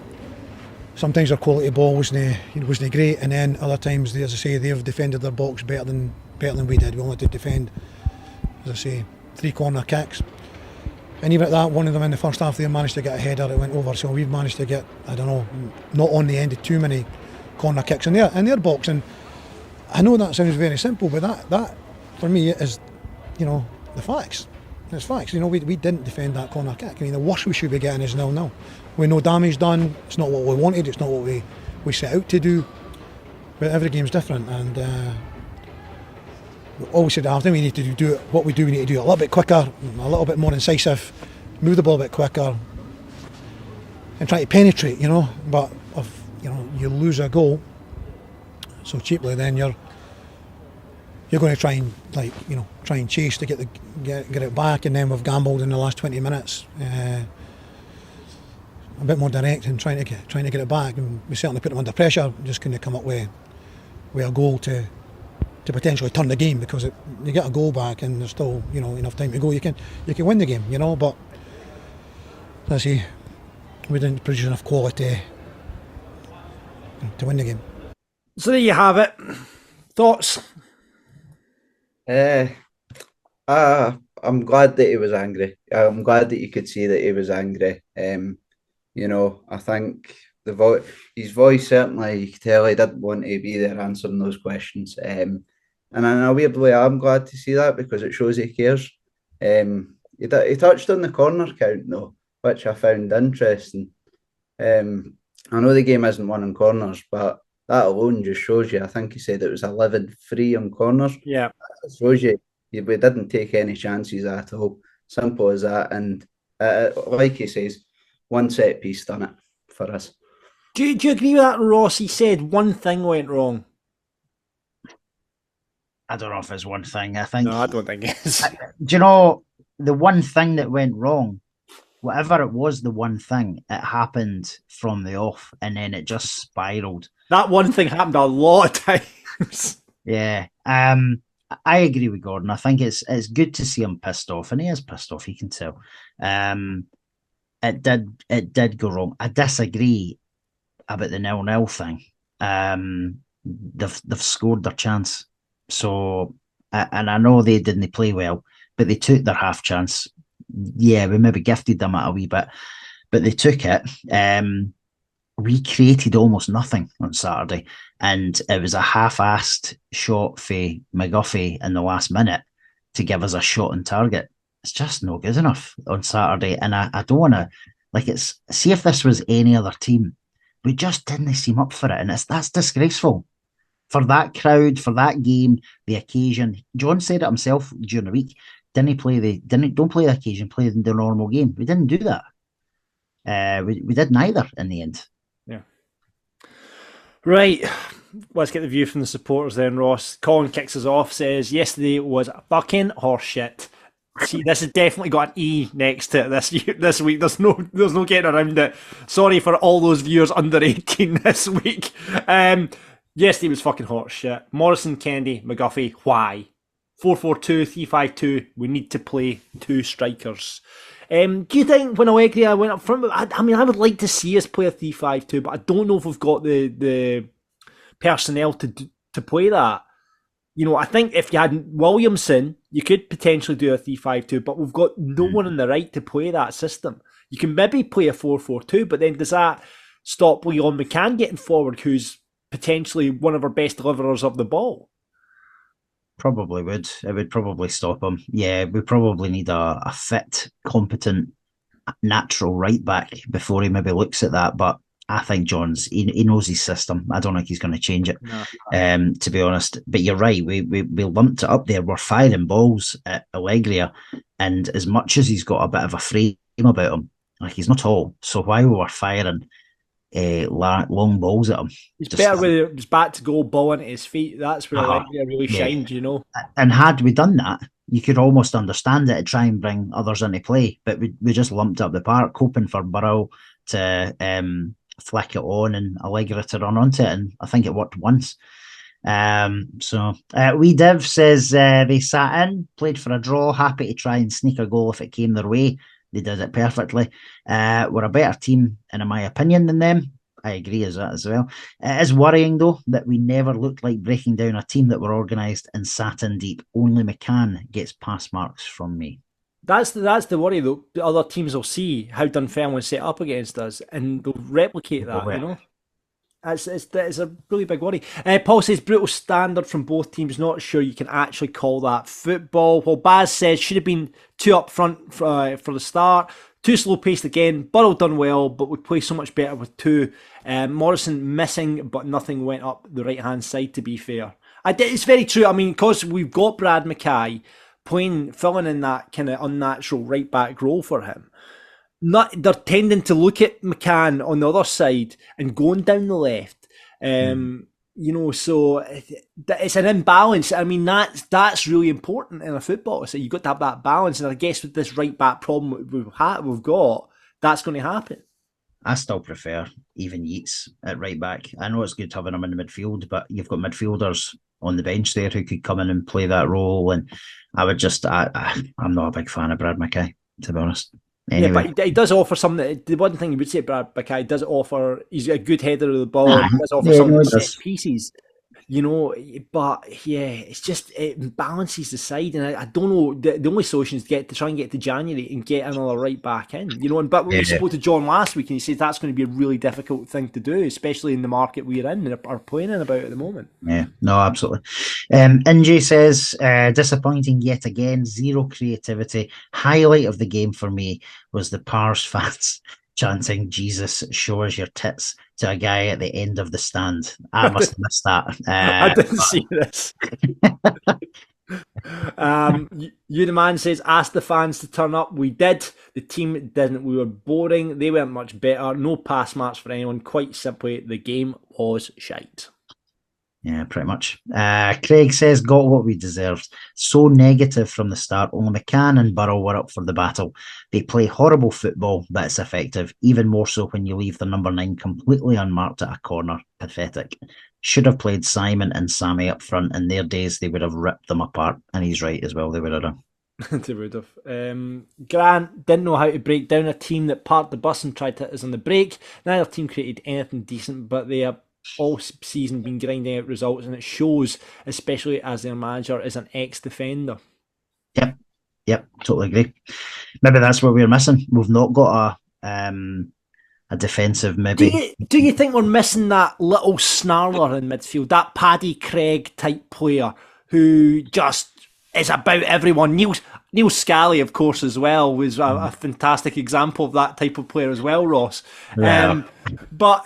C: sometimes our quality ball wasn't great, and then other times, as I say, they've defended their box better than we did. We only did defend, as I say, 3 corner kicks. And even at that, one of them in the first half, they managed to get a header, it went over. So we've managed to get, I don't know, not on the end of too many corner kicks in their box. And I know that sounds very simple, but that for me is, the facts. It's facts. We didn't defend that corner kick. I mean, the worst we should be getting is 0-0. With no damage done, it's not what we wanted, it's not what we set out to do. But every game's different, and we always said after we need to do it. What we do, we need to do it a little bit quicker, a little bit more incisive, move the ball a bit quicker, and try to penetrate. But if you lose a goal so cheaply, then you're going to try and chase to get it back, and then we've gambled in the last 20 minutes. A bit more direct and trying to get it back, and we certainly put them under pressure. Just couldn't come up with a goal to potentially turn the game, because you get a goal back and there's still enough time to go. You can win the game, but let's see, we didn't produce enough quality to win the game.
E: So there you have it. Thoughts?
G: I'm glad that he was angry. I'm glad that you could see that he was angry. I think his voice, certainly, you could tell he didn't want to be there answering those questions. And in a weird way, I'm glad to see that, because it shows he cares. He touched on the corner count, though, which I found interesting. I know the game isn't won on corners, but that alone just shows you. I think he said it was 11-3 on corners.
E: Yeah.
G: It shows you we didn't take any chances at all. Simple as that. And like he says, one set piece done it for us.
E: Do you agree with that, Ross? He said one thing went wrong.
F: I don't know if it's one thing. I think.
E: No, I don't think it is.
F: Do you know the one thing that went wrong? Whatever it was, the one thing, it happened from the off, and then it just spiraled.
E: That one thing happened a lot of times.
F: Yeah. I agree with Gordon. I think it's good to see him pissed off, and he is pissed off. You can tell. It did go wrong. I disagree about the 0-0 thing. They've scored their chance. So, and I know they didn't play well, but they took their half chance. Yeah, we maybe gifted them at a wee bit, but they took it. We created almost nothing on Saturday, and it was a half-assed shot for McGuffey in the last minute to give us a shot on target. It's just not good enough on Saturday, and I don't want to, see if this was any other team, we just didn't seem up for it, and that's disgraceful. For that crowd, for that game, the occasion. John said it himself during the week. Don't play the occasion, play the normal game. We didn't do that. We did neither in the end.
E: Yeah. Right. Let's get the view from the supporters then, Ross. Colin kicks us off, says, yesterday was fucking horseshit. See, this has definitely got an E next to it this week. There's no getting around it. Sorry for all those viewers under 18 this week. Yesterday was fucking hot shit. Morrison, Kennedy, McGuffey, why? 4-4-2, 3-5-2, we need to play 2 strikers. Do you think when Allegri went up front, I would like to see us play a 3-5-2, but I don't know if we've got the personnel to play that. I think if you had Williamson, you could potentially do a 3-5-2, but we've got no one in the right to play that system. You can maybe play a 4-4-2, but then does that stop Leon McCann getting forward, who's potentially one of our best deliverers of the ball?
F: Probably would. It would probably stop him. Yeah, we probably need a fit, competent, natural right back before he maybe looks at that. But I think John's he knows his system. I don't think he's going to change it.
E: No.
F: To be honest, but you're right. We lumped it up there. We're firing balls at Allegria, and as much as he's got a bit of a frame about him, like he's not tall. So why we were firing long balls at him?
E: He's better with his back to goal, ball into his feet. That's where Allegria really shined, you know.
F: And had we done that, you could almost understand it and try and bring others into play. But we just lumped up the park, hoping for Burrow to flick it on and Allegra to run onto it, and I think it worked once. Wee Div says they sat in, played for a draw, happy to try and sneak a goal if it came their way. They did it perfectly. We're a better team, in my opinion, than them. I agree as that as well. It is worrying though that we never looked like breaking down a team that were organised and sat in deep. Only McCann gets pass marks from me.
E: That's the worry though. The other teams will see how Dunfermline set up against us and they'll replicate that, you know. It's a really big worry. Paul says brutal standard from both teams. Not sure you can actually call that football. Well, Baz says should have been 2 up front for the start. Too slow paced again. Burrow done well, but we play so much better with 2. Morrison missing, but nothing went up the right hand side. To be fair, it's very true. I mean, because we've got Brad Mackay filling in that kind of unnatural right back role for him. They're tending to look at McCann on the other side and going down the left. You know, so it's an imbalance. I mean, that's really important in a football. So you've got to have that balance, and I guess with this right back problem we've got, that's going to happen.
F: I still prefer even Yeats at right back. I know it's good having him in the midfield, but you've got midfielders on the bench there who could come in and play that role. And I would just, I'm not a big fan of Brad Mackay, to be honest. Anyway.
E: Yeah, but he does offer something. The one thing you would say Brad Mackay does offer, he's a good header of the ball. He does offer some set pieces, you know. But yeah, it's just it balances the side, and I don't know. The only solution is to try and get to January and get another right back in, you know. And but we spoke to John last week, and he says that's going to be a really difficult thing to do, especially in the market we're in and are playing in about at the moment.
F: Yeah, no, absolutely. Injay says disappointing yet again. Zero creativity. Highlight of the game for me was the Pars fans chanting "Jesus, show us your tits" to a guy at the end of the stand. I must have missed that.
E: I didn't see this. You the man says ask the fans to turn up. We did. The team didn't. We were boring. They weren't much better. No pass marks for anyone. Quite simply, the game was shite.
F: Yeah, pretty much. Craig says, got what we deserved. So negative from the start. Only McCann and Burrow were up for the battle. They play horrible football, but it's effective. Even more so when you leave the number 9 completely unmarked at a corner. Pathetic. Should have played Simon and Sammy up front. In their days, they would have ripped them apart. And he's right as well. They would have done.
E: They would have. Grant didn't know how to break down a team that parked the bus and tried to hit us on the break. Neither team created anything decent, but they have all season been grinding out results, and it shows, especially as their manager is an ex-defender.
F: Yep, totally agree. Maybe that's what we're missing. We've not got a defensive maybe.
E: Do you think we're missing that little snarler in midfield, that Paddy Craig type player who just is about everyone? Neil Scally, of course, as well, was a fantastic example of that type of player as well, Ross.
F: Yeah.
E: But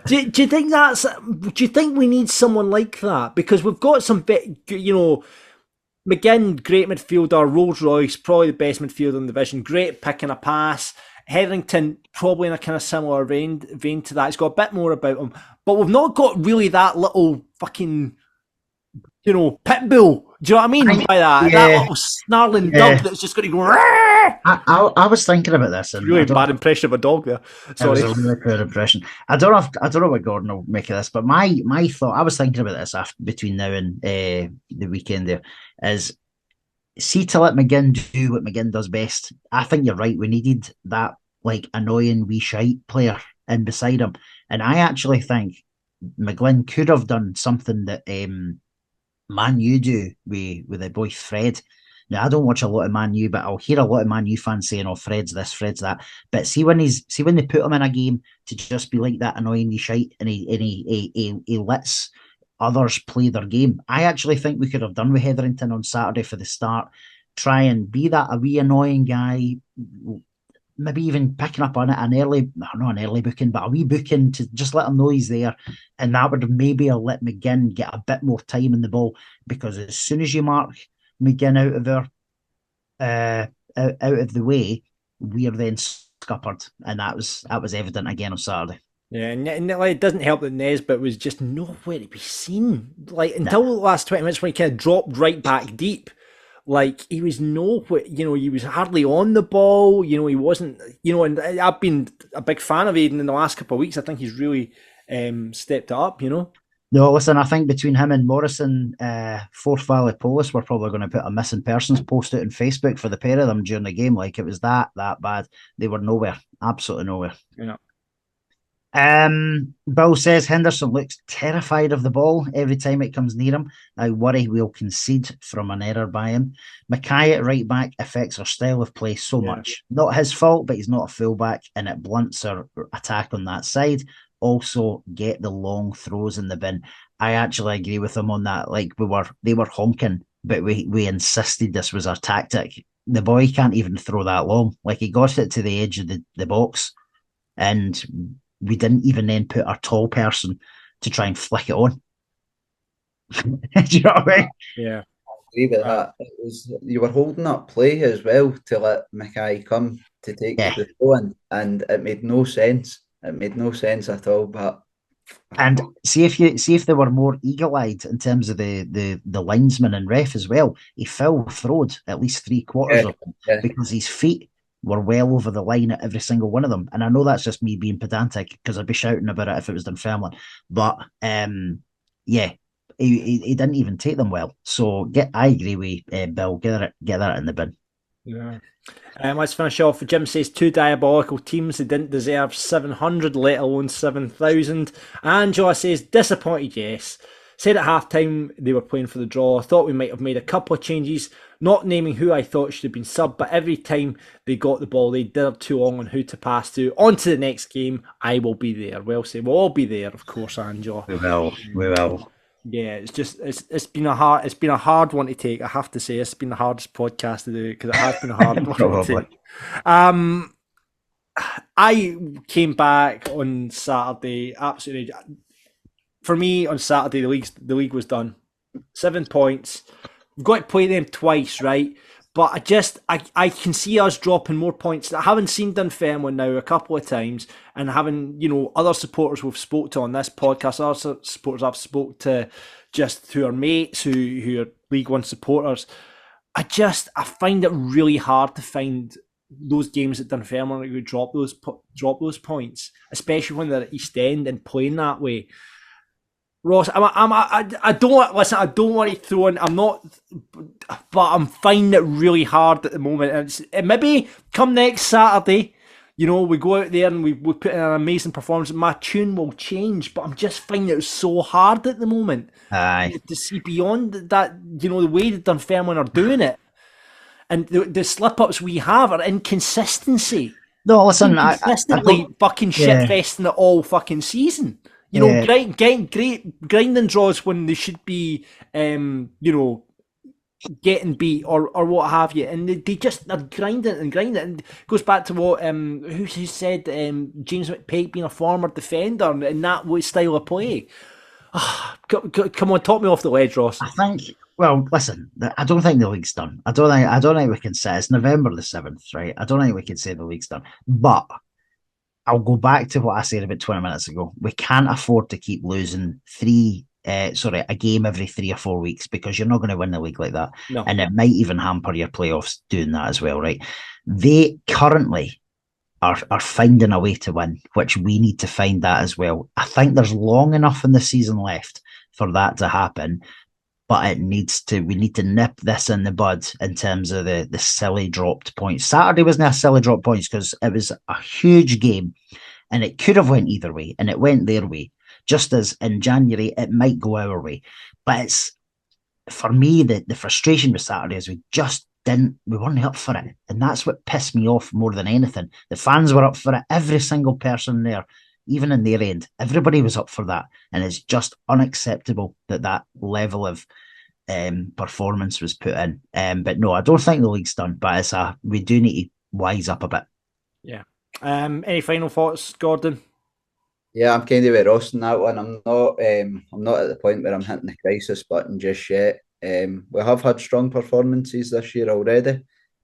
E: do you think do you think we need someone like that? Because we've got some bit, you know, McGinn, great midfielder, Rolls Royce, probably the best midfielder in the division, great picking a pass. Hetherington, probably in a kind of similar vein to that. He's got a bit more about him. But we've not got really that little fucking, you know, pit bull. Do you know what I mean by that?
F: Yeah.
E: That little snarling dog that's just going to go.
F: I was thinking about this. And
E: really bad impression of a dog there. Sorry.
F: It was a really poor impression. I don't know what Gordon will make of this, but my thought, I was thinking about this between now and the weekend there, is see to let McGinn do what McGinn does best. I think you're right. We needed that like annoying wee shite player in beside him. And I actually think McGlynn could have done something that Man U do with their boy Fred. Now I don't watch a lot of Man U, but I'll hear a lot of Man U fans saying, "Oh, Fred's this, Fred's that." But see when they put him in a game to just be like that annoying wee shite, and he lets others play their game. I actually think we could have done with Hetherington on Saturday for the start. Try and be that a wee annoying guy, maybe even picking up on it not an early booking, but a wee booking to just let him know he's there, and that would maybe have let McGinn get a bit more time in the ball, because as soon as you mark McGinn out of the way, we are then scuppered, and that was evident again on Saturday.
E: Yeah, and like, it doesn't help that Nesbitt was just nowhere to be seen. Like, until the last 20 minutes when he kind of dropped right back deep, like, he was nowhere, he was hardly on the ball, he wasn't, and I've been a big fan of Aiden in the last couple of weeks. I think he's really stepped up,
F: No, listen, I think between him and Morrison, Forth Valley Police were probably going to put a missing persons post out on Facebook for the pair of them during the game. Like, it was that bad. They were nowhere, absolutely nowhere.
E: Yeah.
F: Bill says Henderson looks terrified of the ball every time it comes near him. I worry we'll concede from an error by him. Mackay at right back affects our style of play so much. Not his fault, but he's not a fullback, and it blunts our attack on that side. Also, get the long throws in the bin. I actually agree with him on that. Like, they were honking, but we insisted this was our tactic. The boy can't even throw that long. Like, he got it to the edge of the box, and we didn't even then put our tall person to try and flick it on. Do you know what I mean?
E: Yeah.
G: I agree with that. You were holding up play as well to let Mackay come to take the throw in, and it made no sense. It made no sense at all. But
F: and see if they were more eagle-eyed in terms of the linesman and ref as well. He foul throwed at least 3/4 of them because his feet were well over the line at every single one of them. And I know that's just me being pedantic, because I'd be shouting about it if it was Dunfermline. But he didn't even take them well. So I agree with Bill. Get that in the bin.
E: Yeah. Let's finish off. Jim says 2 diabolical teams. They didn't deserve 700, let alone 7,000. Angela says disappointed, yes. Said at half-time they were playing for the draw. Thought we might have made a couple of changes, not naming who I thought should have been subbed, but every time they got the ball, they did too long on who to pass to. On to the next game. I will be there. Well said. We'll all be there, of course, Angela.
F: We will.
E: Yeah, it's been a hard one to take. I have to say, it's been the hardest podcast to do, because it has been a hard one to take. I came back on Saturday, absolutely. For me, on Saturday, the league was done. 7 points. We've got to play them twice, right? But I can see us dropping more points. I haven't seen Dunfermline now a couple of times, and having, other supporters we've spoke to on this podcast, other supporters I've spoke to just who are mates, who are League One supporters. I find it really hard to find those games at Dunfermline who drop those points, especially when they're at East End and playing that way. Ross, I don't want to throw in. I'm not, but I'm finding it really hard at the moment. And maybe come next Saturday, we go out there and we put in an amazing performance. My tune will change, but I'm just finding it so hard at the moment.
F: Aye.
E: To see beyond that, the way that Dunfermline are doing it, and the slip ups we have are inconsistency.
F: No, listen,
E: consistently fucking shit-festing it all fucking season. Grinding draws when they should be, getting beat or what have you, and they just are grinding. And it goes back to what who said James McPake being a former defender and that style of play. Come on, talk me off the ledge, Ross.
F: I think. Well, listen, I don't think the league's done. I don't think we can say it's November the 7th, right? I don't think we can say the league's done, but I'll go back to what I said about 20 minutes ago. We can't afford to keep losing a game every 3 or 4 weeks, because you're not going to win the league like that.
E: No.
F: And it might even hamper your playoffs doing that as well, right? They currently are finding a way to win, which we need to find that as well. I think there's long enough in the season left for that to happen, but we need to nip this in the bud in terms of the silly dropped points. Saturday wasn't a silly dropped points because it was a huge game and it could have went either way, and it went their way. Just as in January, it might go our way. But it's, for me, the frustration with Saturday is we weren't up for it. And that's what pissed me off more than anything. The fans were up for it. Every single person there, even in their end, everybody was up for that. And it's just unacceptable that level of performance was put in. But no, I don't think the league's done. But we do need to wise up a bit.
E: Yeah. Any final thoughts, Gordon?
G: Yeah, I'm kind of with Ross on that one. I'm not at the point where I'm hitting the crisis button just yet. We have had strong performances this year already.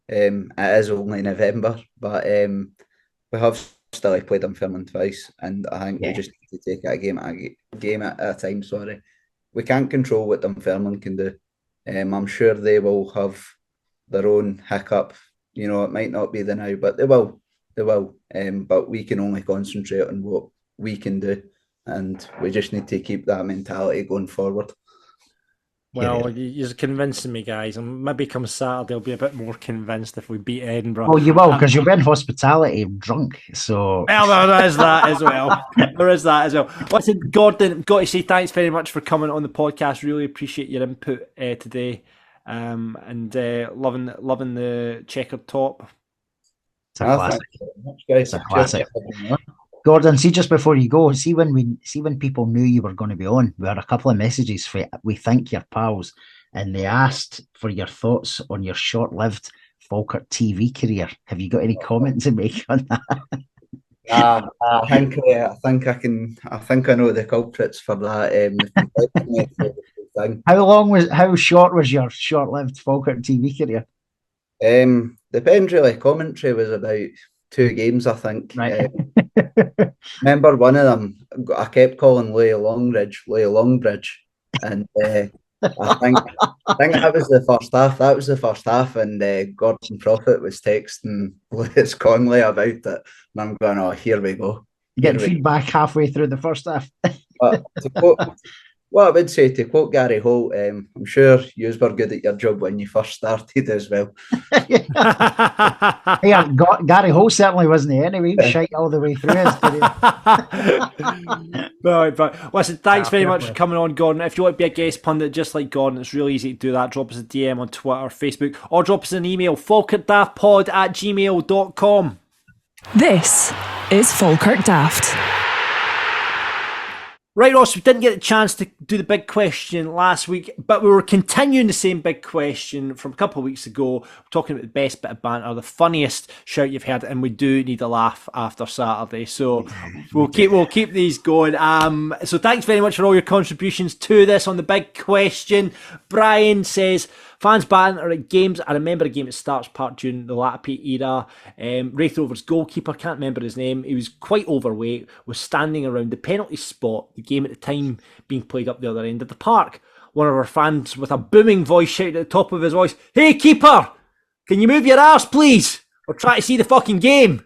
G: It is only November, but we have still played Dunfermline twice, and I think we just need to take it a game at a time. Sorry, we can't control what Dunfermline can do. I'm sure they will have their own hiccup. You know, it might not be the now, but they will. They will. But we can only concentrate on what we can do, and we just need to keep that mentality going forward.
E: Well, you're convincing me, guys, and maybe come Saturday I'll be a bit more convinced if we beat Edinburgh.
F: Well, you will, because you'll be in hospitality drunk, so...
E: Well, there is that as well. There is that as well. Listen, Gordon, got to say thanks very much for coming on the podcast. Really appreciate your input today, and loving the checkered top.
F: It's a classic. It's a classic. Gordon, see, just before you go, see when people knew you were going to be on, we had a couple of messages for We Think Your Pals, and they asked for your thoughts on your short-lived Falkirk TV career. Have you got any comment to make on that?
G: I think I know the culprits for that.
F: How short was your short-lived Falkirk TV career?
G: Depends really. Commentary was about 2 games, I think.
F: Right.
G: Remember one of them, I kept calling Leigh Longbridge, and I think that was the first half. That was the first half, and Gordon Prophet was texting Lewis Conley about it, and I'm going, "Oh, here we go."
F: Getting feedback halfway through the first half.
G: But what I would say, to quote Gary Holt, I'm sure you were good at your job when you first started as well.
F: Yeah, Gary Holt certainly wasn't he anyway. He was shite all the way through his career.
E: Right, but listen, thanks very much for coming on, Gordon. If you want to be a guest pundit just like Gordon, it's really easy to do that. Drop us a DM on Twitter, Facebook, or drop us an email, falkirkdaftpod@gmail.com.
D: This is Falkirk Daft.
E: Right, Ross, we didn't get a chance to do the big question last week, but we were continuing the same big question from a couple of weeks ago. We're talking about the best bit of banter, the funniest shout you've heard, and we do need a laugh after Saturday. So we'll keep these going. So thanks very much for all your contributions to this on the big question. Brian says, fans banter at games. I remember a game at Starts Park during the Latapy era. Wraith Rovers goalkeeper, can't remember his name. He was quite overweight, was standing around the penalty spot, the game at the time being played up the other end of the park. One of our fans with a booming voice shouted at the top of his voice, "Hey keeper, can you move your arse please? We're trying to see the fucking game."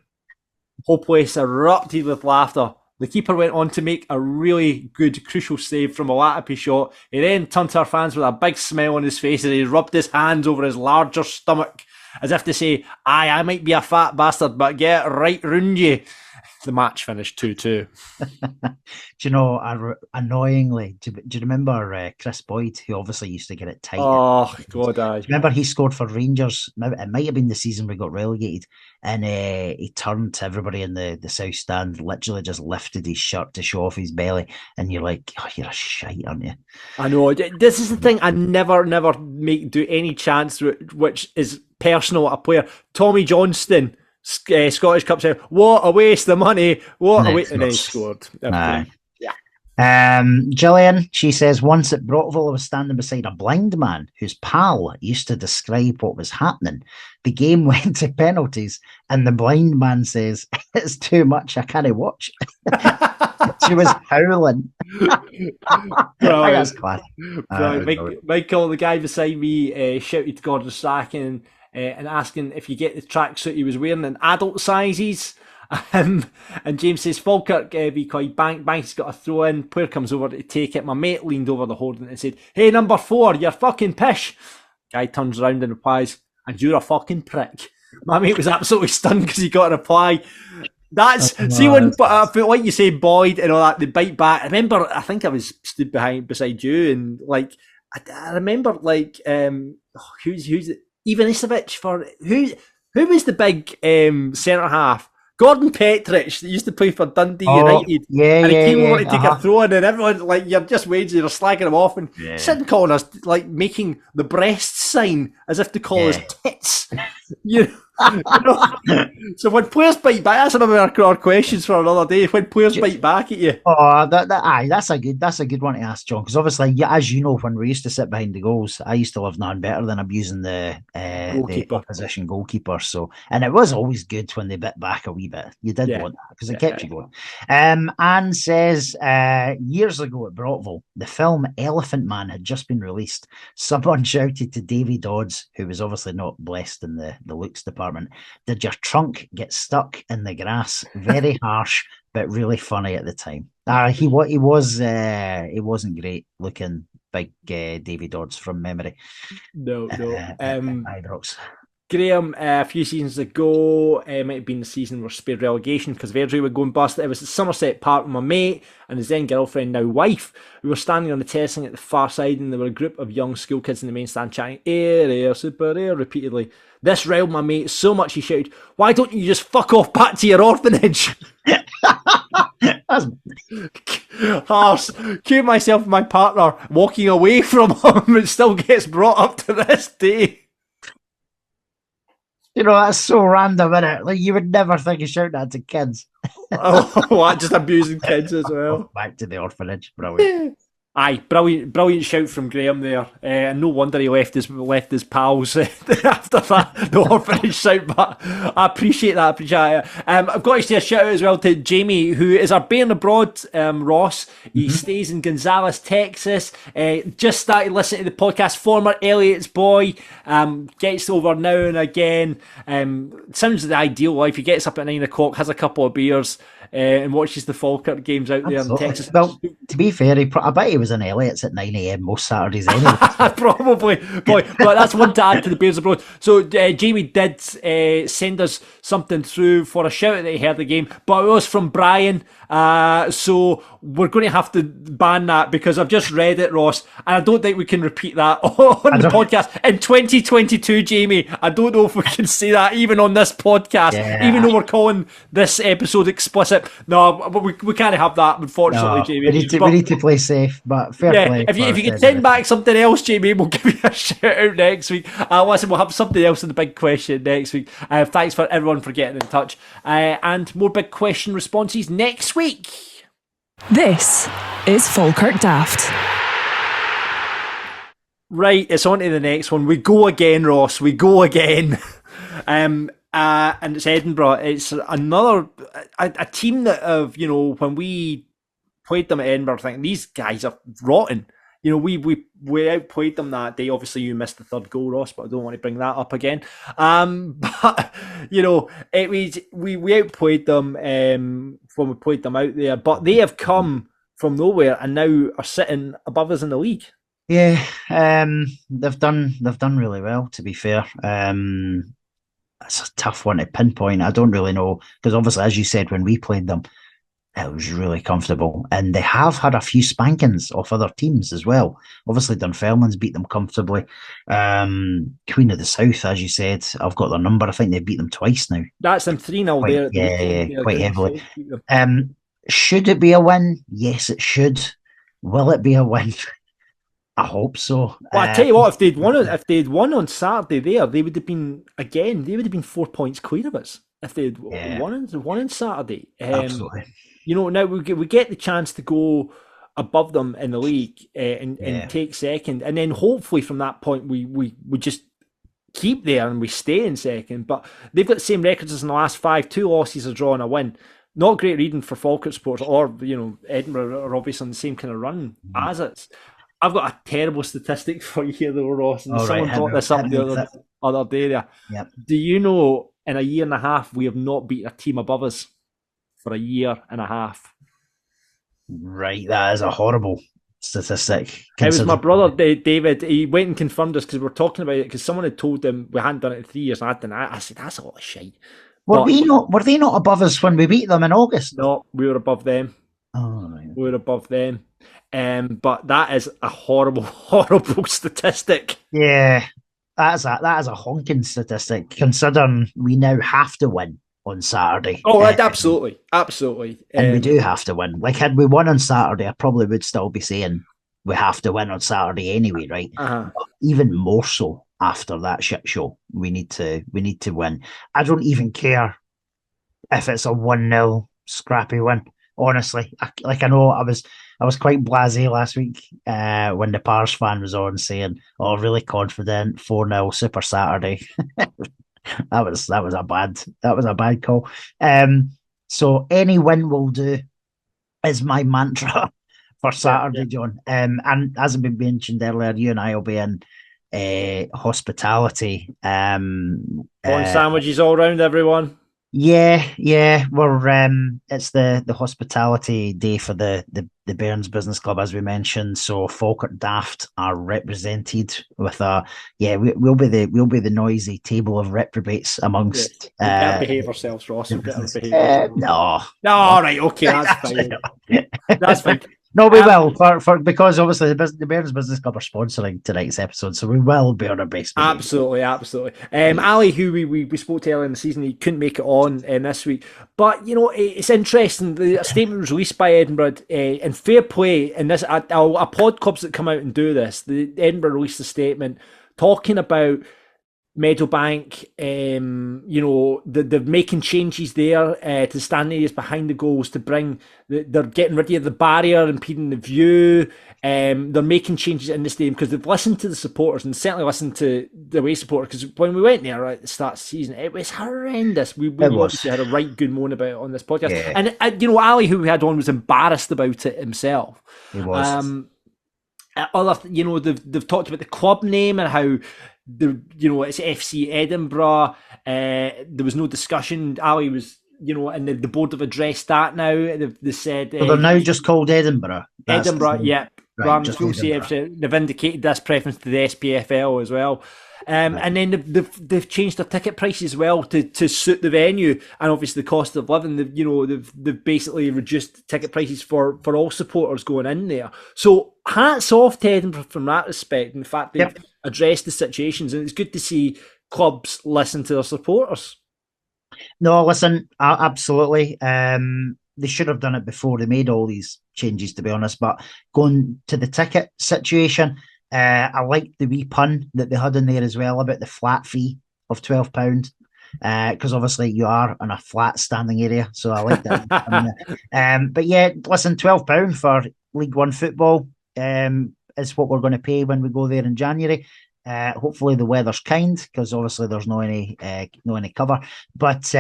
E: The whole place erupted with laughter. The keeper went on to make a really good, crucial save from a Latapy shot. He then turned to our fans with a big smile on his face as he rubbed his hands over his larger stomach, as if to say, "Aye, I might be a fat bastard, but get right round you." The match finished 2-2.
F: Do you know, annoyingly, do you remember Chris Boyd, who obviously used to get it tight?
E: Oh, God, aye.
F: Remember he scored for Rangers? It might have been the season we got relegated, and he turned to everybody in the South Stand, literally just lifted his shirt to show off his belly, and you're like, "Oh, you're a shite, aren't you?"
E: I know. This is the thing. I never do any chance which is personal at a player. Tommy Johnston, Scottish Cup said, "What a waste of money! What a waste!" And then he scored.
F: Gillian, she says, once at Brockville, I was standing beside a blind man whose pal used to describe what was happening. The game went to penalties, and the blind man says, "It's too much, I can't watch." She was howling. That's class.
E: Michael, the guy beside me, shouted to Gordon Strachan and asking if you get the tracksuit he was wearing in adult sizes. And James says, Falkirk because Banks got a throw in. Player comes over to take it. My mate leaned over the hoarding and said, "Hey, number 4, you're fucking pish." Guy turns around and replies, "And you're a fucking prick." My mate was absolutely stunned because he got a reply. See when, like you say, Boyd and all that, they bite back. I remember, I think I was stood beside you, and like I remember like who's it? Ivanisevic for who was the big centre half? Gordon Petrich that used to play for Dundee United. And he came over to take a throw in, and everyone, like, you're just waiting, you're slagging him off and sitting calling us, like, making the breast sign as if to call us tits. You know? So when players bite back, that's another of our questions for another day. When players bite back at you.
F: Oh, that's a good one to ask, John. Because obviously, yeah, as you know, when we used to sit behind the goals, I used to love none better than abusing the
E: Goalkeeper.
F: opposition goalkeeper. So, and it was always good when they bit back a wee bit. You did want that because it kept you going. Anne says years ago at Brockville, the film Elephant Man had just been released. Someone shouted to Davy Dodds, who was obviously not blessed in the looks department, "Did your trunk get stuck in the grass?" Very harsh, but really funny at the time. He wasn't great looking, big Davy Dodds from memory.
E: No.
F: Ibrox.
E: Graham, a few seasons ago, it might have been the season where spared relegation because Verdry were going bust. It was at Somerset Park with my mate and his then girlfriend, now wife. We were standing on the terracing at the far side and there were a group of young school kids in the main stand chatting air, super air repeatedly. This riled my mate so much he shouted, "Why don't you just fuck off back to your orphanage?" Harsh. Cue myself and my partner walking away from him. It still gets brought up to this day.
F: You know, that's so random, isn't it? Like, you would never think of shouting that to kids.
E: What? Just abusing kids as well.
F: Back to the orphanage. Brilliant.
E: Aye, brilliant shout from Graham there. And no wonder he left his pals after that, the orphanage shout. But I appreciate that. I've got to say a shout out as well to Jamie, who is our Bairn abroad, Ross. He stays in Gonzales, Texas. Just started listening to the podcast. Former Elliot's boy. Gets over now and again. Sounds the ideal life. He gets up at 9 o'clock, has a couple of beers, and watches the Falkirk games out there in Texas.
F: Well, to be fair, I bet he was in Elliot's at 9 a.m. most Saturdays anyway.
E: Probably, boy. But that's one to add to the Bears Abroad. So Jamie did send us something through for a shout out that he heard the game, but it was from Brian. So we're going to have to ban that because I've just read it, Ross, and I don't think we can repeat that on the podcast in 2022, Jamie. I don't know if we can say that even on this podcast, even though we're calling this episode explicit. No, but we can't have that, unfortunately, Jamie.
F: We need to play safe, but fair play.
E: If you can send back something else, Jamie, we'll give you a shout out next week. Listen, we'll have something else in the big question next week. Thanks for everyone for getting in touch. And more big question responses next week.
D: This is Falkirk Daft.
E: Right, it's on to the next one. We go again, Ross. We go again. And it's Edinburgh. It's another a team that when we played them at Edinburgh, thinking these guys are rotten. We outplayed them that day. Obviously, you missed the third goal, Ross, but I don't want to bring that up again. But we outplayed them when we played them out there. But they have come from nowhere and now are sitting above us in the league.
F: Yeah, they've done really well. To be fair, it's a tough one to pinpoint. I don't really know because obviously, as you said, when we played them, it was really comfortable, and they have had a few spankings off other teams as well. Obviously, Dunfermline's beat them comfortably. Queen of the South, as you said, I've got their number. I think they've beat them twice now.
E: That's them 3-0 there.
F: Yeah, quite heavily. Should it be a win? Yes, it should. Will it be a win? I hope so.
E: Well, I tell you what, if they'd won on Saturday, they would have been 4 points clear of us if they'd won on Saturday.
F: Absolutely.
E: Now we get the chance to go above them in the league and take second, and then hopefully from that point we just keep there and we stay in second. But they've got the same records as in the last 5: 2 losses, a draw and a win. Not great reading for Falkirk Sports or Edinburgh are obviously on the same kind of run as it's. I've got a terrible statistic for you here though, Ross, and someone brought this up the other day there.
F: Yep.
E: Do you know in a year and a half we have not beat a team above us for a year and a half?
F: Right, that is a horrible statistic.
E: It was my brother David. He went and confirmed us because we were talking about it because someone had told him we hadn't done it in 3 years, and I said that's a lot of shite.
F: Were they not above us when we beat them in August?
E: No, we were above them.
F: Oh, right.
E: We were above them. But that is a horrible, horrible statistic.
F: Yeah, that is a honking statistic, considering we now have to win on Saturday.
E: Oh, absolutely.
F: And we do have to win. Like, had we won on Saturday, I probably would still be saying we have to win on Saturday anyway, right?
E: Uh-huh.
F: But even more so after that shit show, we need to win. I don't even care if it's a 1-0 scrappy win. Honestly, I know I was quite blasé last week when the Pars fan was on saying, "Oh, really confident 4-0 Super Saturday." that was a bad call. So any win will do is my mantra for Saturday, John. And as been mentioned earlier, you and I will be in hospitality.
E: Bon sandwiches all round, everyone.
F: Yeah. We're it's the hospitality day for the Bairns Business Club, as we mentioned. So Falkirk Daft are represented with we'll be the noisy table of reprobates amongst.
E: We can't behave ourselves, Ross. We better behave
F: no,
E: all right, okay, that's fine. That's fine.
F: No, we will for because obviously the Bairns Business Club are sponsoring tonight's episode, so we will be on our best.
E: Absolutely. Ali, who we spoke to earlier in the season, he couldn't make it on this week, but it's interesting. The statement was released by Edinburgh, and fair play. And this, I applaud clubs that come out and do this. The Edinburgh released a statement talking about Meadowbank, they're making changes there to the stand areas behind the goals to bring. They're getting rid of the barrier, impeding the view. They're making changes in the stadium because they've listened to the supporters and certainly listened to the away supporters. Because when we went there at the start of the season, it was horrendous. We obviously had a right good moan about it on this podcast. Yeah. And Ali, who we had on, was embarrassed about it himself.
F: He was.
E: They've talked about the club name and how it's FC Edinburgh. There was no discussion. Ali was, and the board have addressed that now. They said
F: they're now just called Edinburgh.
E: Edinburgh, yeah.
F: Right,
E: they've indicated this preference to the SPFL as well. And then they've changed their ticket prices as well to suit the venue and obviously the cost of living. They've basically reduced ticket prices for all supporters going in there. So hats off to Edinburgh from that respect. In fact, they've addressed the situations, and it's good to see clubs listen to their supporters.
F: No, listen, absolutely. They should have done it before they made all these changes, to be honest. But going to the ticket situation, I liked the wee pun that they had in there as well about the flat fee of £12, because obviously you are in a flat standing area. So I like that. But yeah, listen, £12 for League One football is what we're going to pay when we go there in January. Hopefully the weather's kind, because obviously there's no any cover. But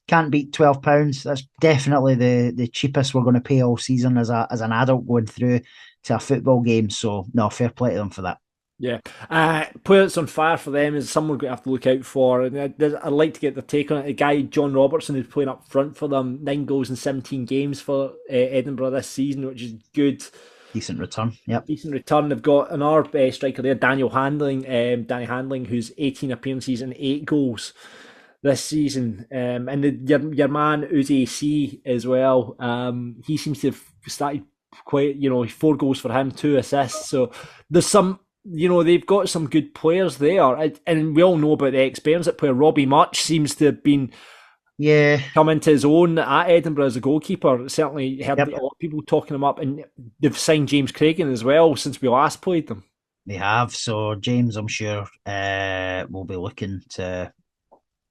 F: can't beat £12. That's definitely the cheapest we're going to pay all season as an adult going through to a football game. So no, fair play to them for that.
E: Yeah, player that's on fire for them is someone we're going to have to look out for, and I'd like to get their take on it. The guy John Robertson, who's playing up front for them, 9 goals in 17 games for Edinburgh this season, which is good.
F: Decent return, yep.
E: Decent return. They've got another striker there, Danny Handling, who's 18 appearances and 8 goals this season. And your man Uzi C as well. He seems to have started quite, 4 goals for him, 2 assists. So there's some, they've got some good players there. And we all know about the ex-Bairns player. Robbie Much seems to have been come into his own at Edinburgh as a goalkeeper. Certainly heard a lot of people talking him up, and they've signed James Craigan as well since we last played them.
F: They have. So James, I'm sure, will be looking to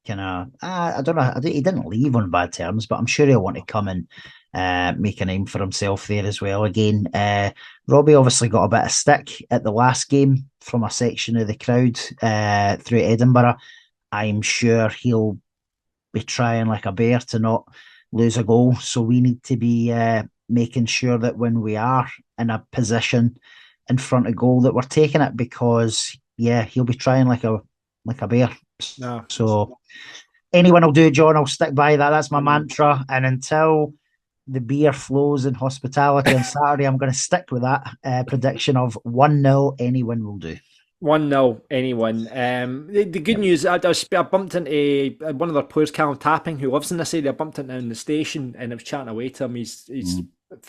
F: kind of, I don't know, he didn't leave on bad terms, but I'm sure he'll want to come and make a name for himself there as well. Again, Robbie obviously got a bit of stick at the last game from a section of the crowd through Edinburgh. I'm sure he'll be trying like a bear to not lose a goal. So we need to be making sure that when we are in a position in front of goal that we're taking it, because he'll be trying like a bear.
E: No.
F: So anyone will do, John. I'll stick by that. That's my mantra. And until the beer flows in hospitality on Saturday, I'm going to stick with that prediction of 1-0. Anyone will do.
E: 1-0, anyone. The good news, I bumped into one of their players, Callum Tapping, who lives in this area. I bumped into him in the station and I was chatting away to him. He's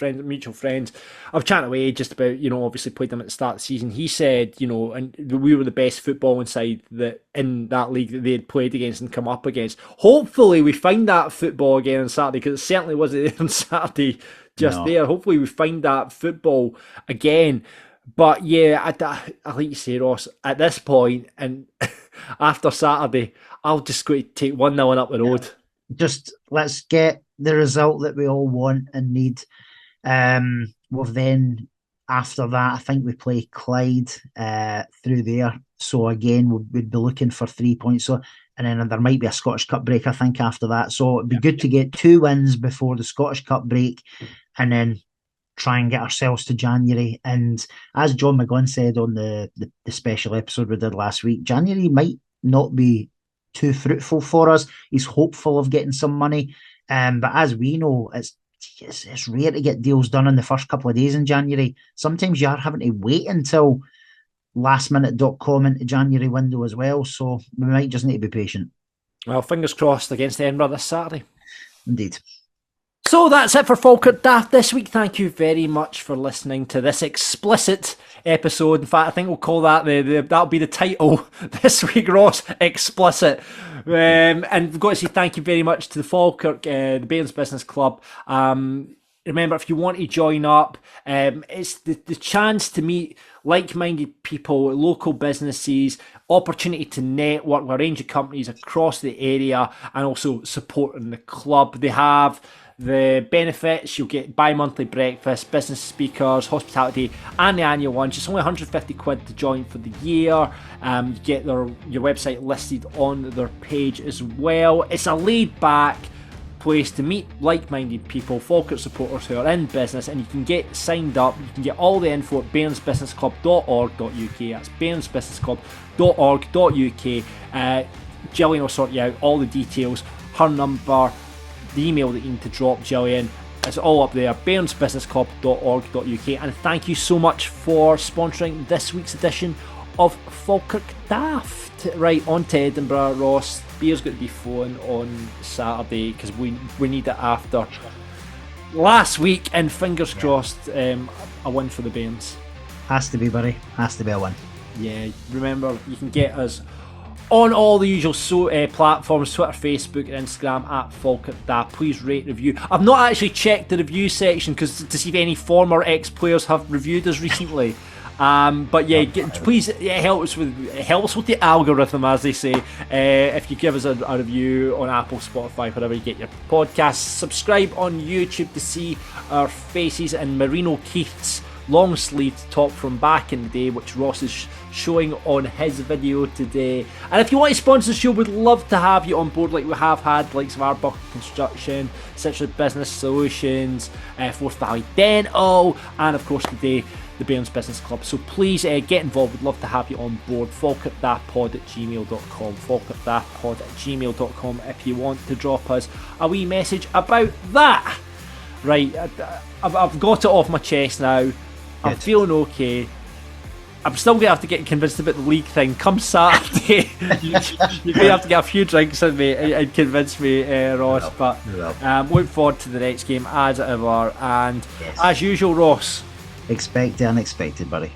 E: mutual friends. I was chatting away just about, obviously played them at the start of the season. He said, and we were the best footballing side that in that league that they had played against and come up against. Hopefully we find that football again on Saturday, because it certainly wasn't there on Saturday there. Hopefully we find that football again. But I like you say, Ross, at this point and after Saturday, I'll just go to take 1-0 up the road.
F: just let's get the result that we all want and need. We've then, after that, I think we play Clyde through there. So again, we'd be looking for 3 points. So, and then there might be a Scottish Cup break, I think, after that. So it'd be good to get 2 wins before the Scottish Cup break, and then try and get ourselves to January. And as John McGlynn said on the special episode we did last week, January might not be too fruitful for us. He's hopeful of getting some money, but as we know, it's rare to get deals done in the first couple of days in January. Sometimes you are having to wait until lastminute.com into January window as well, so we might just need to be patient.
E: Well, fingers crossed against Edinburgh this Saturday.
F: Indeed.
E: So that's it for Falkirk Daft this week. Thank you very much for listening to this explicit episode. In fact, I think we'll call that that'll be the title this week, Ross. Explicit. And we've got to say thank you very much to the Falkirk, the Bairns Business Club. Remember, if you want to join up, it's the chance to meet like-minded people, local businesses, opportunity to network with a range of companies across the area, and also supporting the club. They have the benefits. You'll get bi-monthly breakfast, business speakers, hospitality, and the annual lunch. It's only 150 quid to join for the year. You get your website listed on their page as well. It's a laid-back place to meet like-minded people, Falkirk supporters who are in business, and you can get signed up. You can get all the info at bairnsbusinessclub.org.uk. That's bairnsbusinessclub.org.uk. Gillian will sort you out all the details, her number, the email that you need to drop Gillian. It's all up there, bairnsbusinessclub.org.uk. And thank you so much for sponsoring this week's edition of Falkirk Daft. Right, on to Edinburgh, Ross. Beer's got to be flowing on Saturday because we need it after last week, and fingers crossed a win for the Bairns.
F: Has to be, buddy. Has to be a win.
E: Yeah, remember, you can get us on all the usual platforms, Twitter, Facebook and Instagram at Falkirk Daft. Please rate, review. I've not actually checked the review section to see if any former ex-players have reviewed us recently. But yeah, please, it helps with the algorithm, as they say. If you give us a review on Apple, Spotify, wherever you get your podcasts. Subscribe on YouTube to see our faces and Marino Keith's long sleeved top from back in the day, which Ross is showing on his video today. And if you want to sponsor the show, we'd love to have you on board, like we have had, likes of Arbuckle Construction, Citrus Business Solutions, Forth Valley Dental, and of course today the Bairns Business Club. So please get involved. We'd love to have you on board. falkirkdaftpod@gmail.com, falkirkdaftpod@gmail.com if you want to drop us a wee message about that. Right, I've got it off my chest now. Good. I'm feeling okay. I'm still going to have to get convinced about the league thing come Saturday. You're going to have to get a few drinks in me and convince me, Ross. But look forward to the next game as ever. And as usual, Ross,
F: expect the unexpected, buddy.